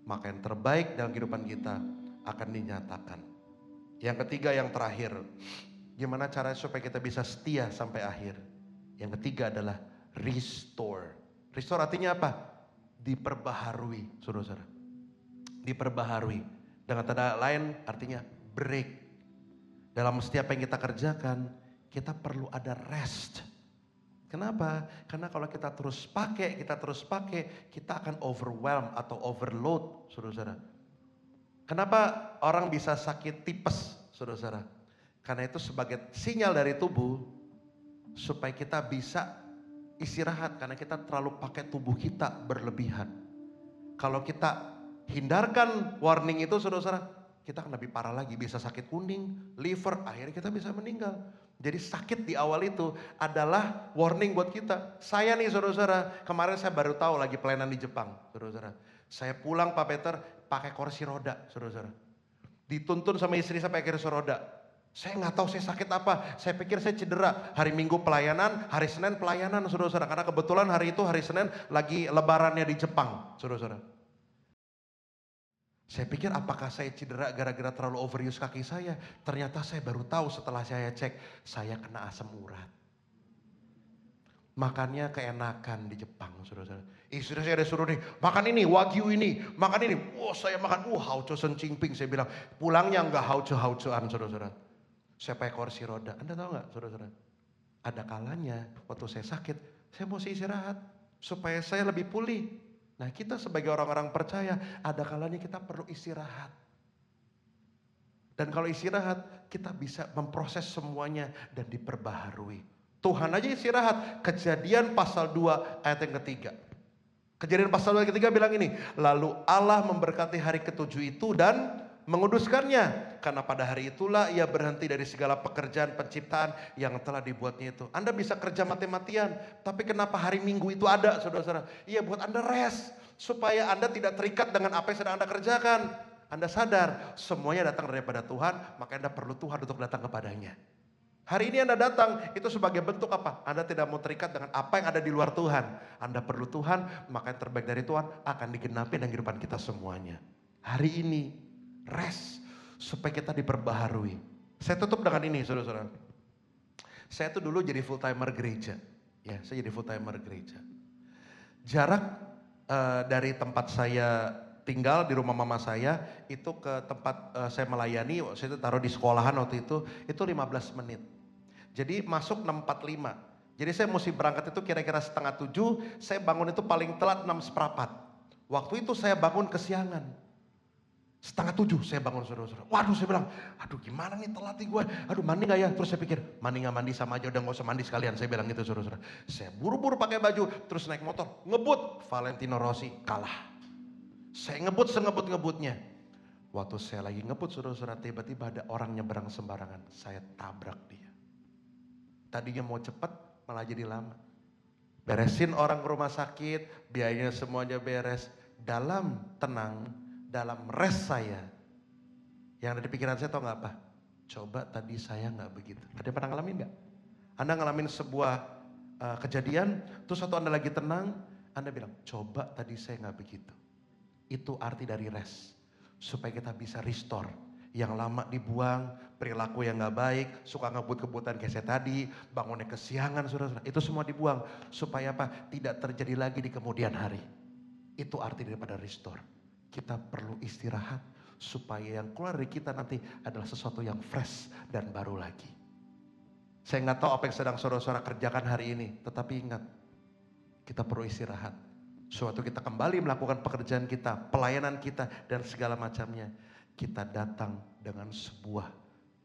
maka yang terbaik dalam kehidupan kita akan dinyatakan. Yang ketiga, yang terakhir, gimana caranya supaya kita bisa setia sampai akhir? Yang ketiga adalah restore. Restore artinya apa? Diperbaharui, saudara-saudara. Diperbaharui. Dengan kata lain artinya break. Dalam setiap yang kita kerjakan, kita perlu ada rest. Kenapa? Karena kalau kita terus pakai, kita akan overwhelm atau overload, saudara-saudara. Kenapa orang bisa sakit tipes, saudara-saudara? Karena itu sebagai sinyal dari tubuh supaya kita bisa istirahat, karena kita terlalu pakai tubuh kita berlebihan. Kalau kita hindarkan warning itu, saudara-saudara, kita akan lebih parah lagi, bisa sakit kuning, liver, akhirnya kita bisa meninggal. Jadi sakit di awal itu adalah warning buat kita. Saya nih saudara-saudara, kemarin saya baru tahu lagi pelayanan di Jepang, saudara-saudara. Saya pulang Pak Peter pakai kursi roda, saudara-saudara. Dituntun sama istri saya pakai kursi roda. Saya nggak tahu saya sakit apa, saya pikir saya cedera. Hari Minggu pelayanan, hari Senin pelayanan, saudara-saudara. Karena kebetulan hari itu hari Senin lagi lebarannya di Jepang, saudara-saudara. Saya pikir apakah saya cedera gara-gara terlalu overuse kaki saya. Ternyata saya baru tahu setelah saya cek, saya kena asam urat. Makannya keenakan di Jepang, saudara-saudara. Istri saya ada suruh nih, makan ini, wagyu ini, makan ini. Saya makan, hauco sencingping. Saya bilang, pulangnya enggak hauco-haucoan, saudara-saudara. Saya pakai kursi roda. Anda tahu enggak, saudara-saudara? Ada kalanya waktu saya sakit, saya mesti istirahat supaya saya lebih pulih. Nah, kita sebagai orang-orang percaya, ada kalanya kita perlu istirahat. Dan kalau istirahat, kita bisa memproses semuanya dan diperbaharui. Tuhan aja istirahat. Kejadian pasal 2 ayat yang ketiga. Kejadian pasal 2 ayat ketiga bilang ini, lalu Allah memberkati hari ketujuh itu dan menguduskannya. Karena pada hari itulah ia berhenti dari segala pekerjaan penciptaan yang telah dibuatnya itu. Anda bisa kerja mati-matian, tapi kenapa hari Minggu itu ada, saudara-saudara? Iya, buat Anda rest, supaya Anda tidak terikat dengan apa yang sedang Anda kerjakan. Anda sadar, semuanya datang daripada Tuhan, maka Anda perlu Tuhan untuk datang kepadanya. Hari ini Anda datang, itu sebagai bentuk apa? Anda tidak mau terikat dengan apa yang ada di luar Tuhan. Anda perlu Tuhan, maka yang terbaik dari Tuhan akan digenapi dalam kehidupan kita semuanya. Hari ini, rest supaya kita diperbaharui. Saya tutup dengan ini, saudara-saudara. Saya tuh dulu jadi full timer gereja. Ya, saya jadi full timer gereja. Jarak dari tempat saya tinggal di rumah mama saya itu ke tempat saya melayani, saya itu taruh di sekolahan waktu itu 15 menit. Jadi masuk 6.45. Jadi saya mesti berangkat itu kira-kira 6:30, saya bangun itu paling telat 6:15. Waktu itu saya bangun kesiangan. 6:30 saya bangun, saudara-saudara. Waduh, saya bilang, aduh gimana nih telat nih gue. Aduh mandi gak ya? Terus saya pikir, mandi gak mandi sama aja, udah gak usah mandi sekalian. Saya bilang gitu, saudara-saudara. Saya buru-buru pakai baju, terus naik motor, ngebut. Valentino Rossi kalah. Saya ngebut sengebut-ngebutnya. Waktu saya lagi ngebut, saudara-saudara, tiba-tiba ada orang nyebrang sembarangan. Saya tabrak dia. Tadinya mau cepat, malah jadi lama. Beresin orang ke rumah sakit, biayanya semuanya beres. Dalam tenang, dalam rest saya, yang ada di pikiran saya tau gak apa? Coba tadi saya gak begitu. Ada yang pernah ngalamin gak? Anda ngalamin sebuah kejadian, terus waktu Anda lagi tenang, Anda bilang, coba tadi saya gak begitu. Itu arti dari rest. Supaya kita bisa restore. Yang lama dibuang, perilaku yang gak baik, suka ngebut-kebutan kayak saya tadi, bangunnya kesiangan, saudara-saudara. Itu semua dibuang. Supaya apa? Tidak terjadi lagi di kemudian hari. Itu arti daripada restore. Kita perlu istirahat supaya yang keluar dari kita nanti adalah sesuatu yang fresh dan baru lagi. Saya nggak tahu apa yang sedang saudara-saudara kerjakan hari ini, tetapi ingat, kita perlu istirahat. Suatu kita kembali melakukan pekerjaan kita, pelayanan kita dan segala macamnya, kita datang dengan sebuah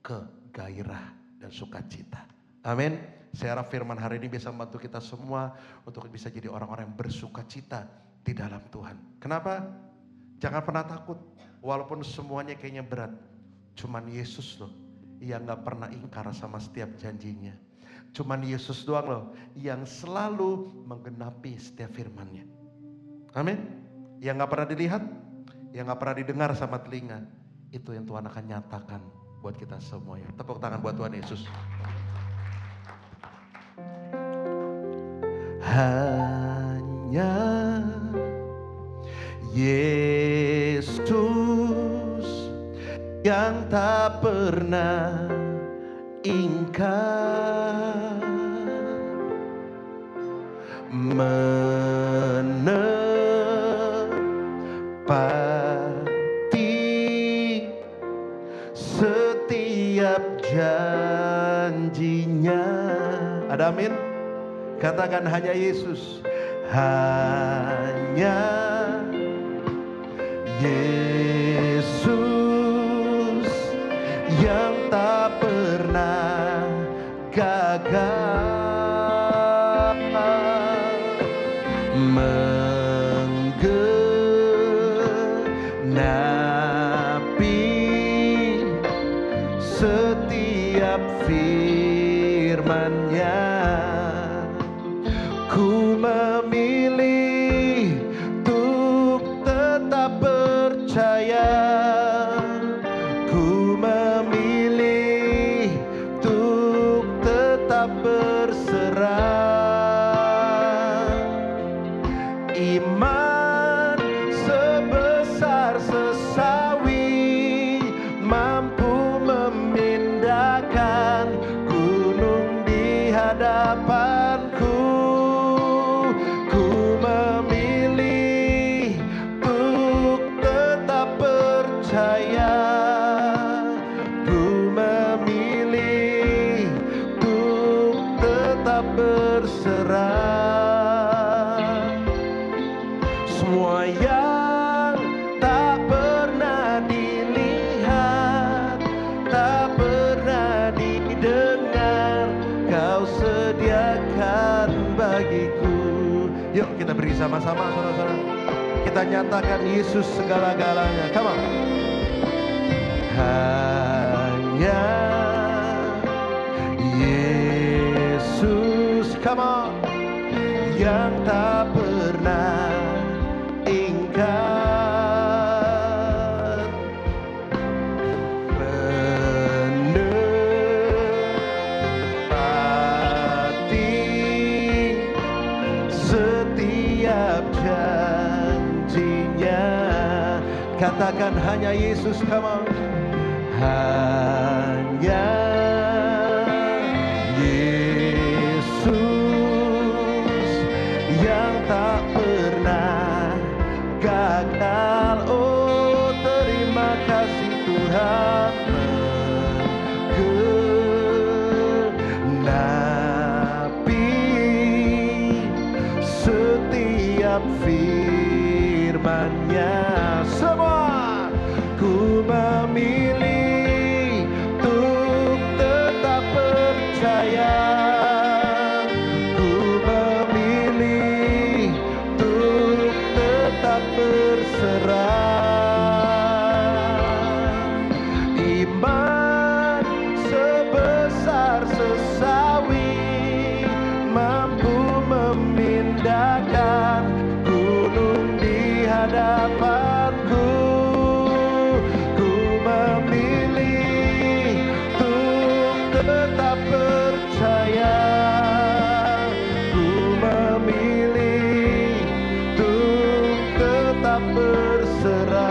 kegairah dan sukacita. Amin. Saya harap firman hari ini bisa membantu kita semua untuk bisa jadi orang-orang yang bersukacita di dalam Tuhan. Kenapa? Jangan pernah takut, walaupun semuanya kayaknya berat. Cuman Yesus loh, yang gak pernah ingkar sama setiap janjinya. Cuman Yesus doang loh, yang selalu menggenapi setiap firman-Nya. Amin. Yang gak pernah dilihat, yang gak pernah didengar sama telinga, itu yang Tuhan akan nyatakan buat kita semuanya. Tepuk tangan buat Tuhan Yesus. Hanya Yesus yang tak pernah ingkar, menepati setiap janjinya. Ada amin? Katakan hanya Yesus. Hanya Yesus yang tak pernah gagal menggenapi setiap firman-Nya. Ku memilih untuk tetap percaya. Ku memilih untuk tetap berserah. Iman sebesar sesawi mampu memindahkan gunung di hadapanku. Ku memilih untuk tetap percaya. Ku memilih untuk tetap berserah. Semua yang tak pernah dilihat, tak pernah didengar, Kau sediakan bagiku. Yuk kita beri sama-sama saudara-saudara. Kita nyatakan Yesus segala-galanya. Come on. Hanya Yesus, come on, yang tak pernah ingkar menepati setiap janjinya. Katakan hanya Yesus, come on. Hanya Yesus yang tak pernah gagal. Oh, terima kasih Tuhan. Menggenapi setiap firman-Nya. Semua ku memilih untuk tetap percaya. Ku memilih untuk tetap berserah. Iman sebesar sesawi mampu memindahkan gunung di hadapanku. Ku memilih untuk tetap percaya. Ku memilih untuk tetap berserah.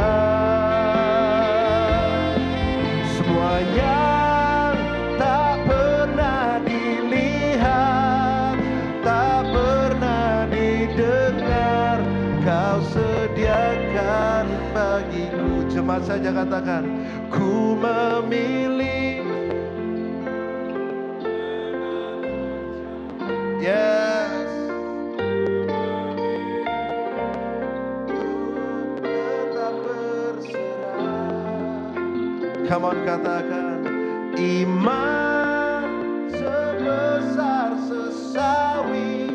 Semua yang tak pernah dilihat, tak pernah didengar, Kau sediakan bagiku. Jemaat saja katakan, ku memilih. Yes. Tetap berserah. Come on, katakan. Iman sebesar sesawi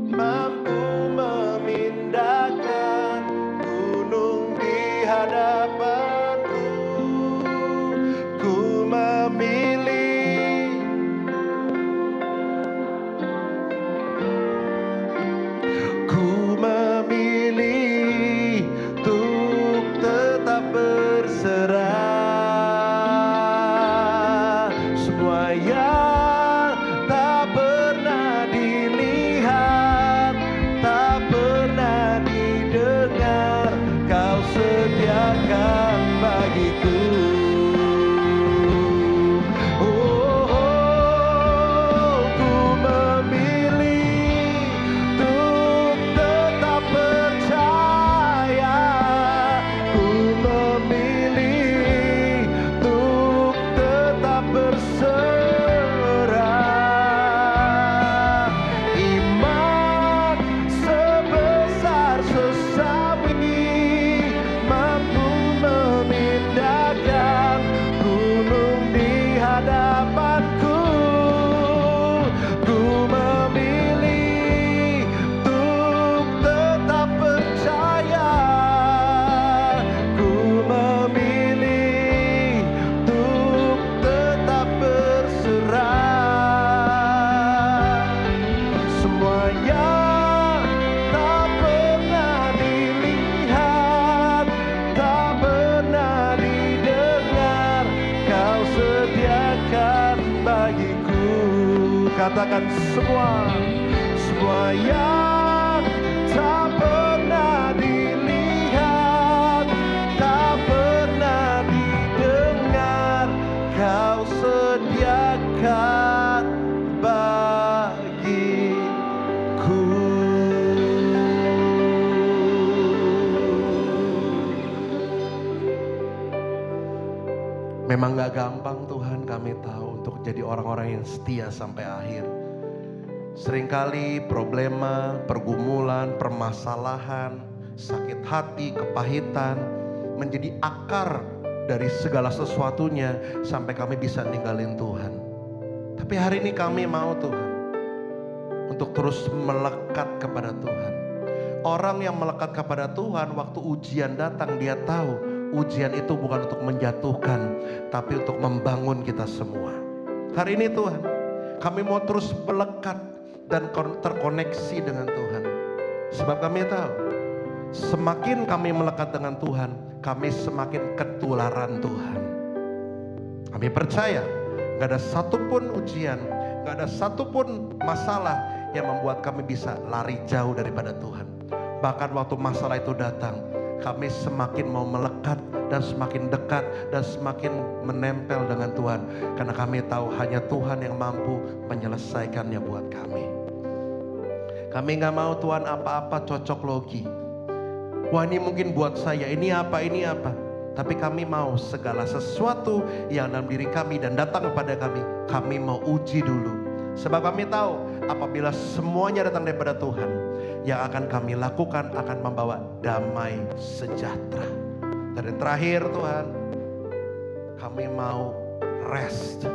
mampu memindahkan gunung di hadapanku. Ku memilih untuk tetap berserah. Semua yang tak pernah dilihat, tak pernah didengar, Kau sediakan katakan semua yang tak pernah dilihat, tak pernah didengar, Kau sediakan bagiku. Memang gak gampang Tuhan, kami tahu, untuk jadi orang-orang yang setia sampai akhir. Seringkali problema, pergumulan, permasalahan, sakit hati, kepahitan menjadi akar dari segala sesuatunya sampai kami bisa ninggalin Tuhan. Tapi hari ini kami mau Tuhan untuk terus melekat kepada Tuhan. Orang yang melekat kepada Tuhan, waktu ujian datang dia tahu ujian itu bukan untuk menjatuhkan, tapi untuk membangun kita semua. Hari ini Tuhan, kami mau terus melekat dan terkoneksi dengan Tuhan. Sebab kami tahu, semakin kami melekat dengan Tuhan, kami semakin ketularan Tuhan. Kami percaya, gak ada satupun ujian, gak ada satupun masalah yang membuat kami bisa lari jauh daripada Tuhan. Bahkan waktu masalah itu datang, kami semakin mau melekat dan semakin dekat dan semakin menempel dengan Tuhan. Karena kami tahu hanya Tuhan yang mampu menyelesaikannya buat kami. Kami gak mau Tuhan apa-apa cocok logi. Wah ini mungkin buat saya, ini apa. Tapi kami mau segala sesuatu yang dalam diri kami dan datang kepada kami mau uji dulu. Sebab kami tahu apabila semuanya datang daripada Tuhan, yang akan kami lakukan akan membawa damai sejahtera. Dan yang terakhir Tuhan, kami mau rest.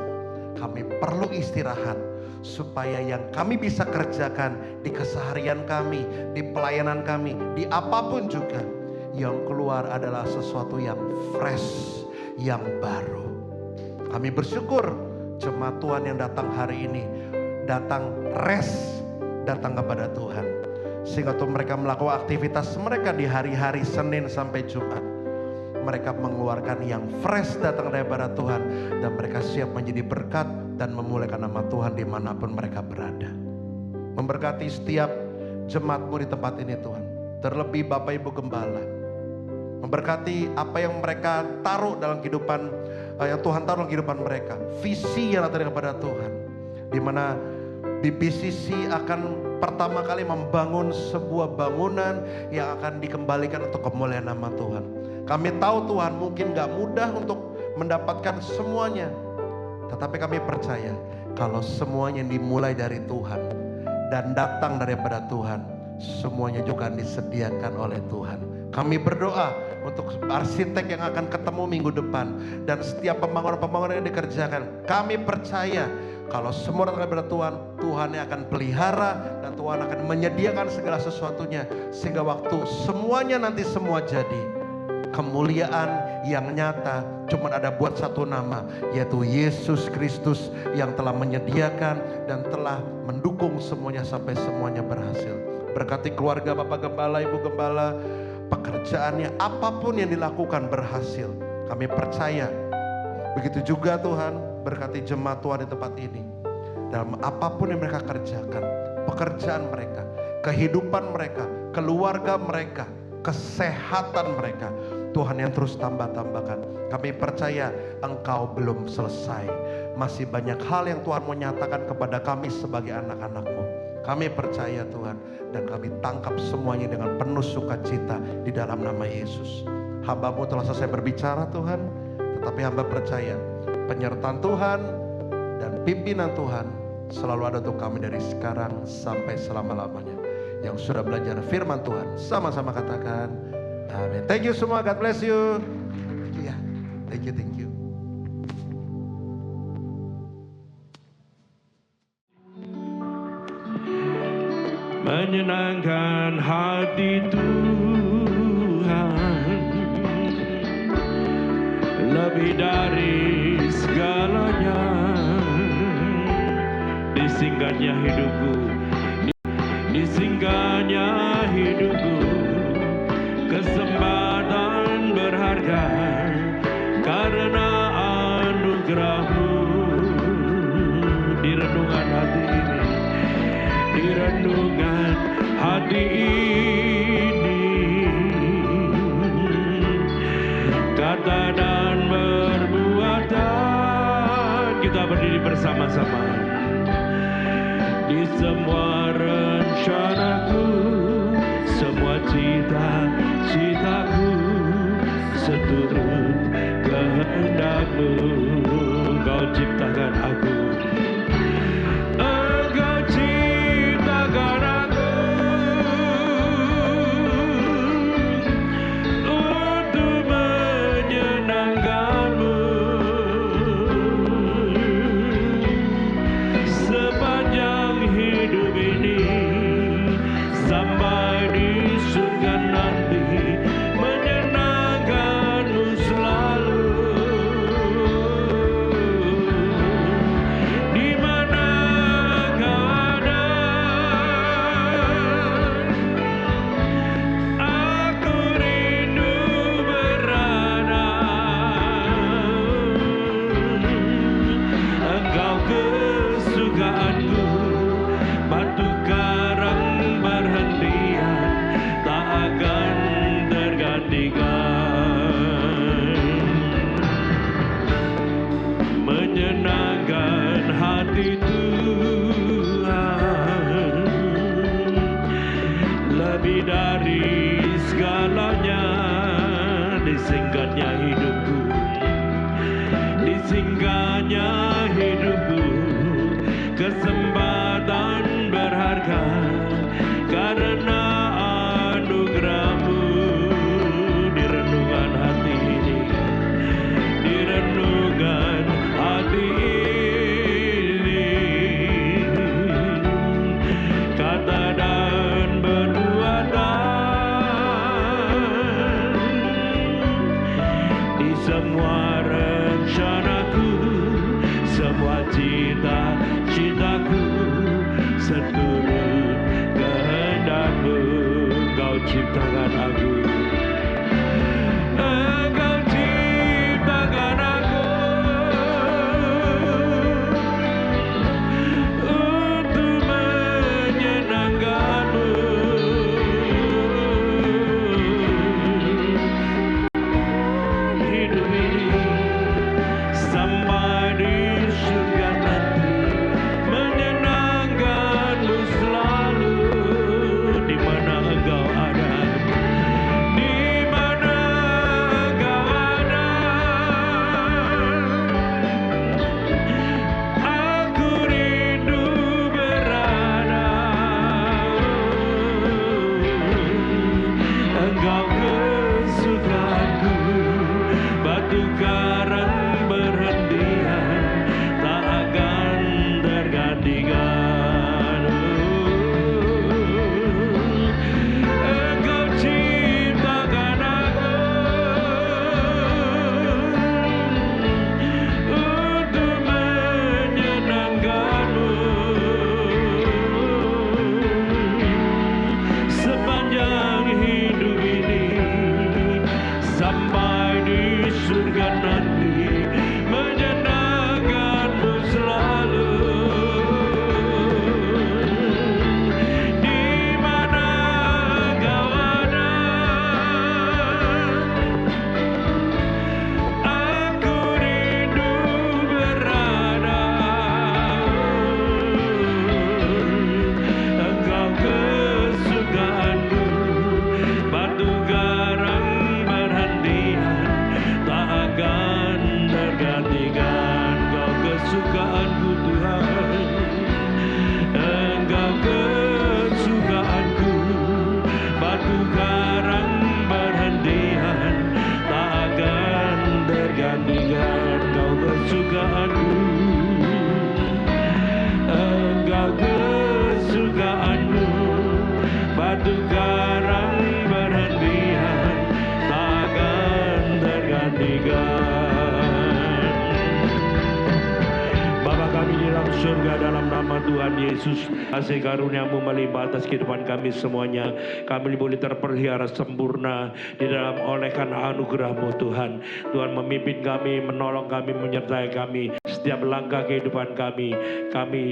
Kami perlu istirahat supaya yang kami bisa kerjakan di keseharian kami, di pelayanan kami, di apapun juga, yang keluar adalah sesuatu yang fresh, yang baru. Kami bersyukur jemaat Tuhan yang datang hari ini datang rest, datang kepada Tuhan, sehingga tuh mereka melakukan aktivitas mereka di hari-hari Senin sampai Jumat. Mereka mengeluarkan yang fresh datang daripada Tuhan, dan mereka siap menjadi berkat dan memuliakan nama Tuhan dimanapun mereka berada. Memberkati setiap jemaat-Mu di tempat ini Tuhan, terlebih Bapak Ibu Gembala. Memberkati apa yang mereka taruh dalam kehidupan, yang Tuhan taruh dalam kehidupan mereka, visi yang datang daripada Tuhan, di mana BBCC akan pertama kali membangun sebuah bangunan yang akan dikembalikan untuk kemuliaan nama Tuhan. Kami tahu Tuhan mungkin gak mudah untuk mendapatkan semuanya, tetapi kami percaya kalau semuanya dimulai dari Tuhan dan datang daripada Tuhan, semuanya juga disediakan oleh Tuhan. Kami berdoa untuk arsitek yang akan ketemu minggu depan dan setiap pembangunan-pembangunan yang dikerjakan. Kami percaya kalau semua datang daripada Tuhan, Tuhan yang akan pelihara dan Tuhan akan menyediakan segala sesuatunya, sehingga waktu semuanya nanti semua jadi, kemuliaan yang nyata cuma ada buat satu nama, yaitu Yesus Kristus yang telah menyediakan dan telah mendukung semuanya sampai semuanya berhasil. Berkati keluarga Bapak Gembala, Ibu Gembala, pekerjaannya apapun yang dilakukan berhasil. Kami percaya. Begitu juga Tuhan, berkati jemaat Tuhan di tempat ini. Dalam apapun yang mereka kerjakan, pekerjaan mereka, kehidupan mereka, keluarga mereka, kesehatan mereka, Tuhan yang terus tambah-tambahkan. Kami percaya Engkau belum selesai. Masih banyak hal yang Tuhan mau nyatakan kepada kami sebagai anak-anak-Mu. Kami percaya Tuhan, dan kami tangkap semuanya dengan penuh sukacita di dalam nama Yesus. Hamba-Mu telah selesai berbicara Tuhan, tetapi hamba percaya penyertaan Tuhan dan pimpinan Tuhan selalu ada untuk kami dari sekarang sampai selama-lamanya. Yang sudah belajar firman Tuhan, sama-sama katakan amin. Thank you semua, God bless you. Ya, thank you, thank you. Menyenangkan hati Tuhan lebih dari segalanya. Disinggahnya hidupku, disinggahnya hidupku, kesempatan berharga karena anugerah-Mu. Di renungan hati renungan hati ini. Kata dan perbuatan, kita berdiri bersama-sama. Di semua rencanaku, semua cita-citaku, seturut kehendak-Mu. Kau ciptakan aku, Engkau ciptakan aku untuk menyenangkan-Mu. Sepanjang hidup ini sampai di surga nanti, menyenangkan-Mu selalu. Di mana Kau ada, aku rindu berada. Engkau kesukaanku, batu karang perhentian, tak akan tergantikan. Menyenangkan hati Tuhan, lebih dari segalanya. Disingkatnya hidupku, disingkatnya hidupku, kesempatan berharga karena anugerah-Mu. Di renungan hati ini, di renungan hati ini, kata dan perbuatan, di semua rencanaku, semua cita-citaku, seturut kehendak-Mu. Kau ciptakan aku, Engkau ciptakan aku untuk menyenangkan-Mu. Hidup ini sampai di surga nanti, menyenangkan-Mu selalu. Di mana Engkau ada, di mana Engkau ada, aku rindu berada. Engkau kesukaanku, batu karang perhentian, tak akan tergantikan. Engkau ciptakan aku untuk menyenangkan-Mu. Sepanjang hidup ini sampai di surga nanti, menyenangkan-Mu selalu. Di mana Engkau ada, aku rindu berada. Engkau kesukaanku, batu karang perhentian, tak akan tergantikan. Kau kesukaanku Tuhan, Engkau kesukaanku, batu karang perhentian, tak akan tergantikan. Kau kesukaanku, Engkau kesukaanku, batu karang perhentian, tak akan tergantikan. Bapa kami di dalam surga, dalam nama Tuhan Yesus, kasih karunia-Mu melimpah atas kehidupan kami semuanya. Kami boleh terpelihara sempurna di dalam oleh karena anugerah-Mu Tuhan. Tuhan memimpin kami, menolong kami, menyertai kami. Setiap langkah kehidupan kami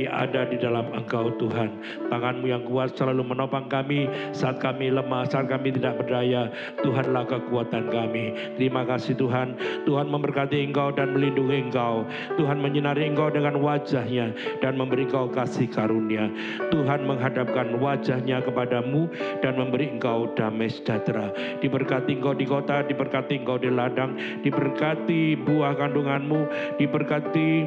ada di dalam Engkau Tuhan. Tangan-Mu yang kuat selalu menopang kami saat kami lemah, saat kami tidak berdaya. Tuhanlah kekuatan kami. Terima kasih Tuhan. Tuhan memberkati Engkau dan melindungi Engkau. Tuhan menyinari Engkau dengan wajah-Nya dan memberi Engkau kasih karunia. Tuhan menghadapkan wajah-Nya kepadamu dan memberi Engkau damai sejahtera. Diberkati Engkau di kota, diberkati Engkau di ladang, diberkati buah kandunganmu, diberkati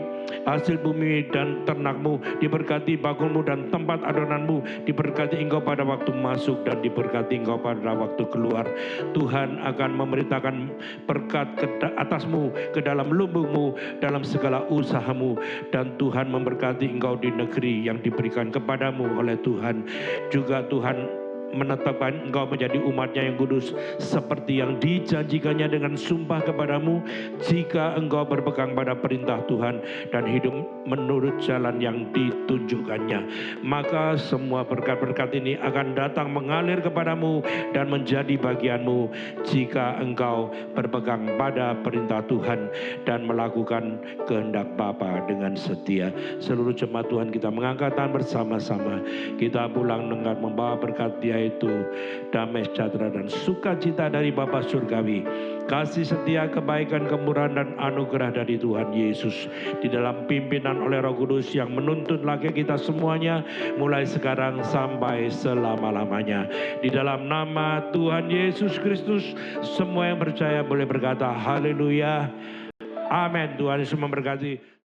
hasil bumi dan ternakmu, diberkati bakulmu dan tempat adonanmu, diberkati Engkau pada waktu masuk dan diberkati Engkau pada waktu keluar. Tuhan akan memerintahkan berkat ke atasmu, ke dalam lumbungmu, dalam segala usahamu, dan Tuhan memberkati Engkau di negeri yang diberikan kepadamu oleh Tuhan. Juga Tuhan menetapkan Engkau menjadi umat-Nya yang kudus seperti yang dijanjikannya dengan sumpah kepadamu, jika Engkau berpegang pada perintah Tuhan dan hidup menurut jalan yang ditunjukkannya. Maka semua berkat-berkat ini akan datang mengalir kepadamu dan menjadi bagianmu jika engkau berpegang pada perintah Tuhan dan melakukan kehendak Bapa dengan setia. Seluruh jemaat Tuhan kita mengangkat tangan bersama-sama. Kita pulang dengan membawa berkat Dia itu damai sejahtera dan sukacita dari Bapa Surgawi, kasih setia, kebaikan, kemurahan dan anugerah dari Tuhan Yesus di dalam pimpinan oleh Roh Kudus yang menuntun lagi kita semuanya mulai sekarang sampai selama-lamanya. Di dalam nama Tuhan Yesus Kristus, semua yang percaya boleh berkata haleluya. Amin. Tuhan Yesus memberkati.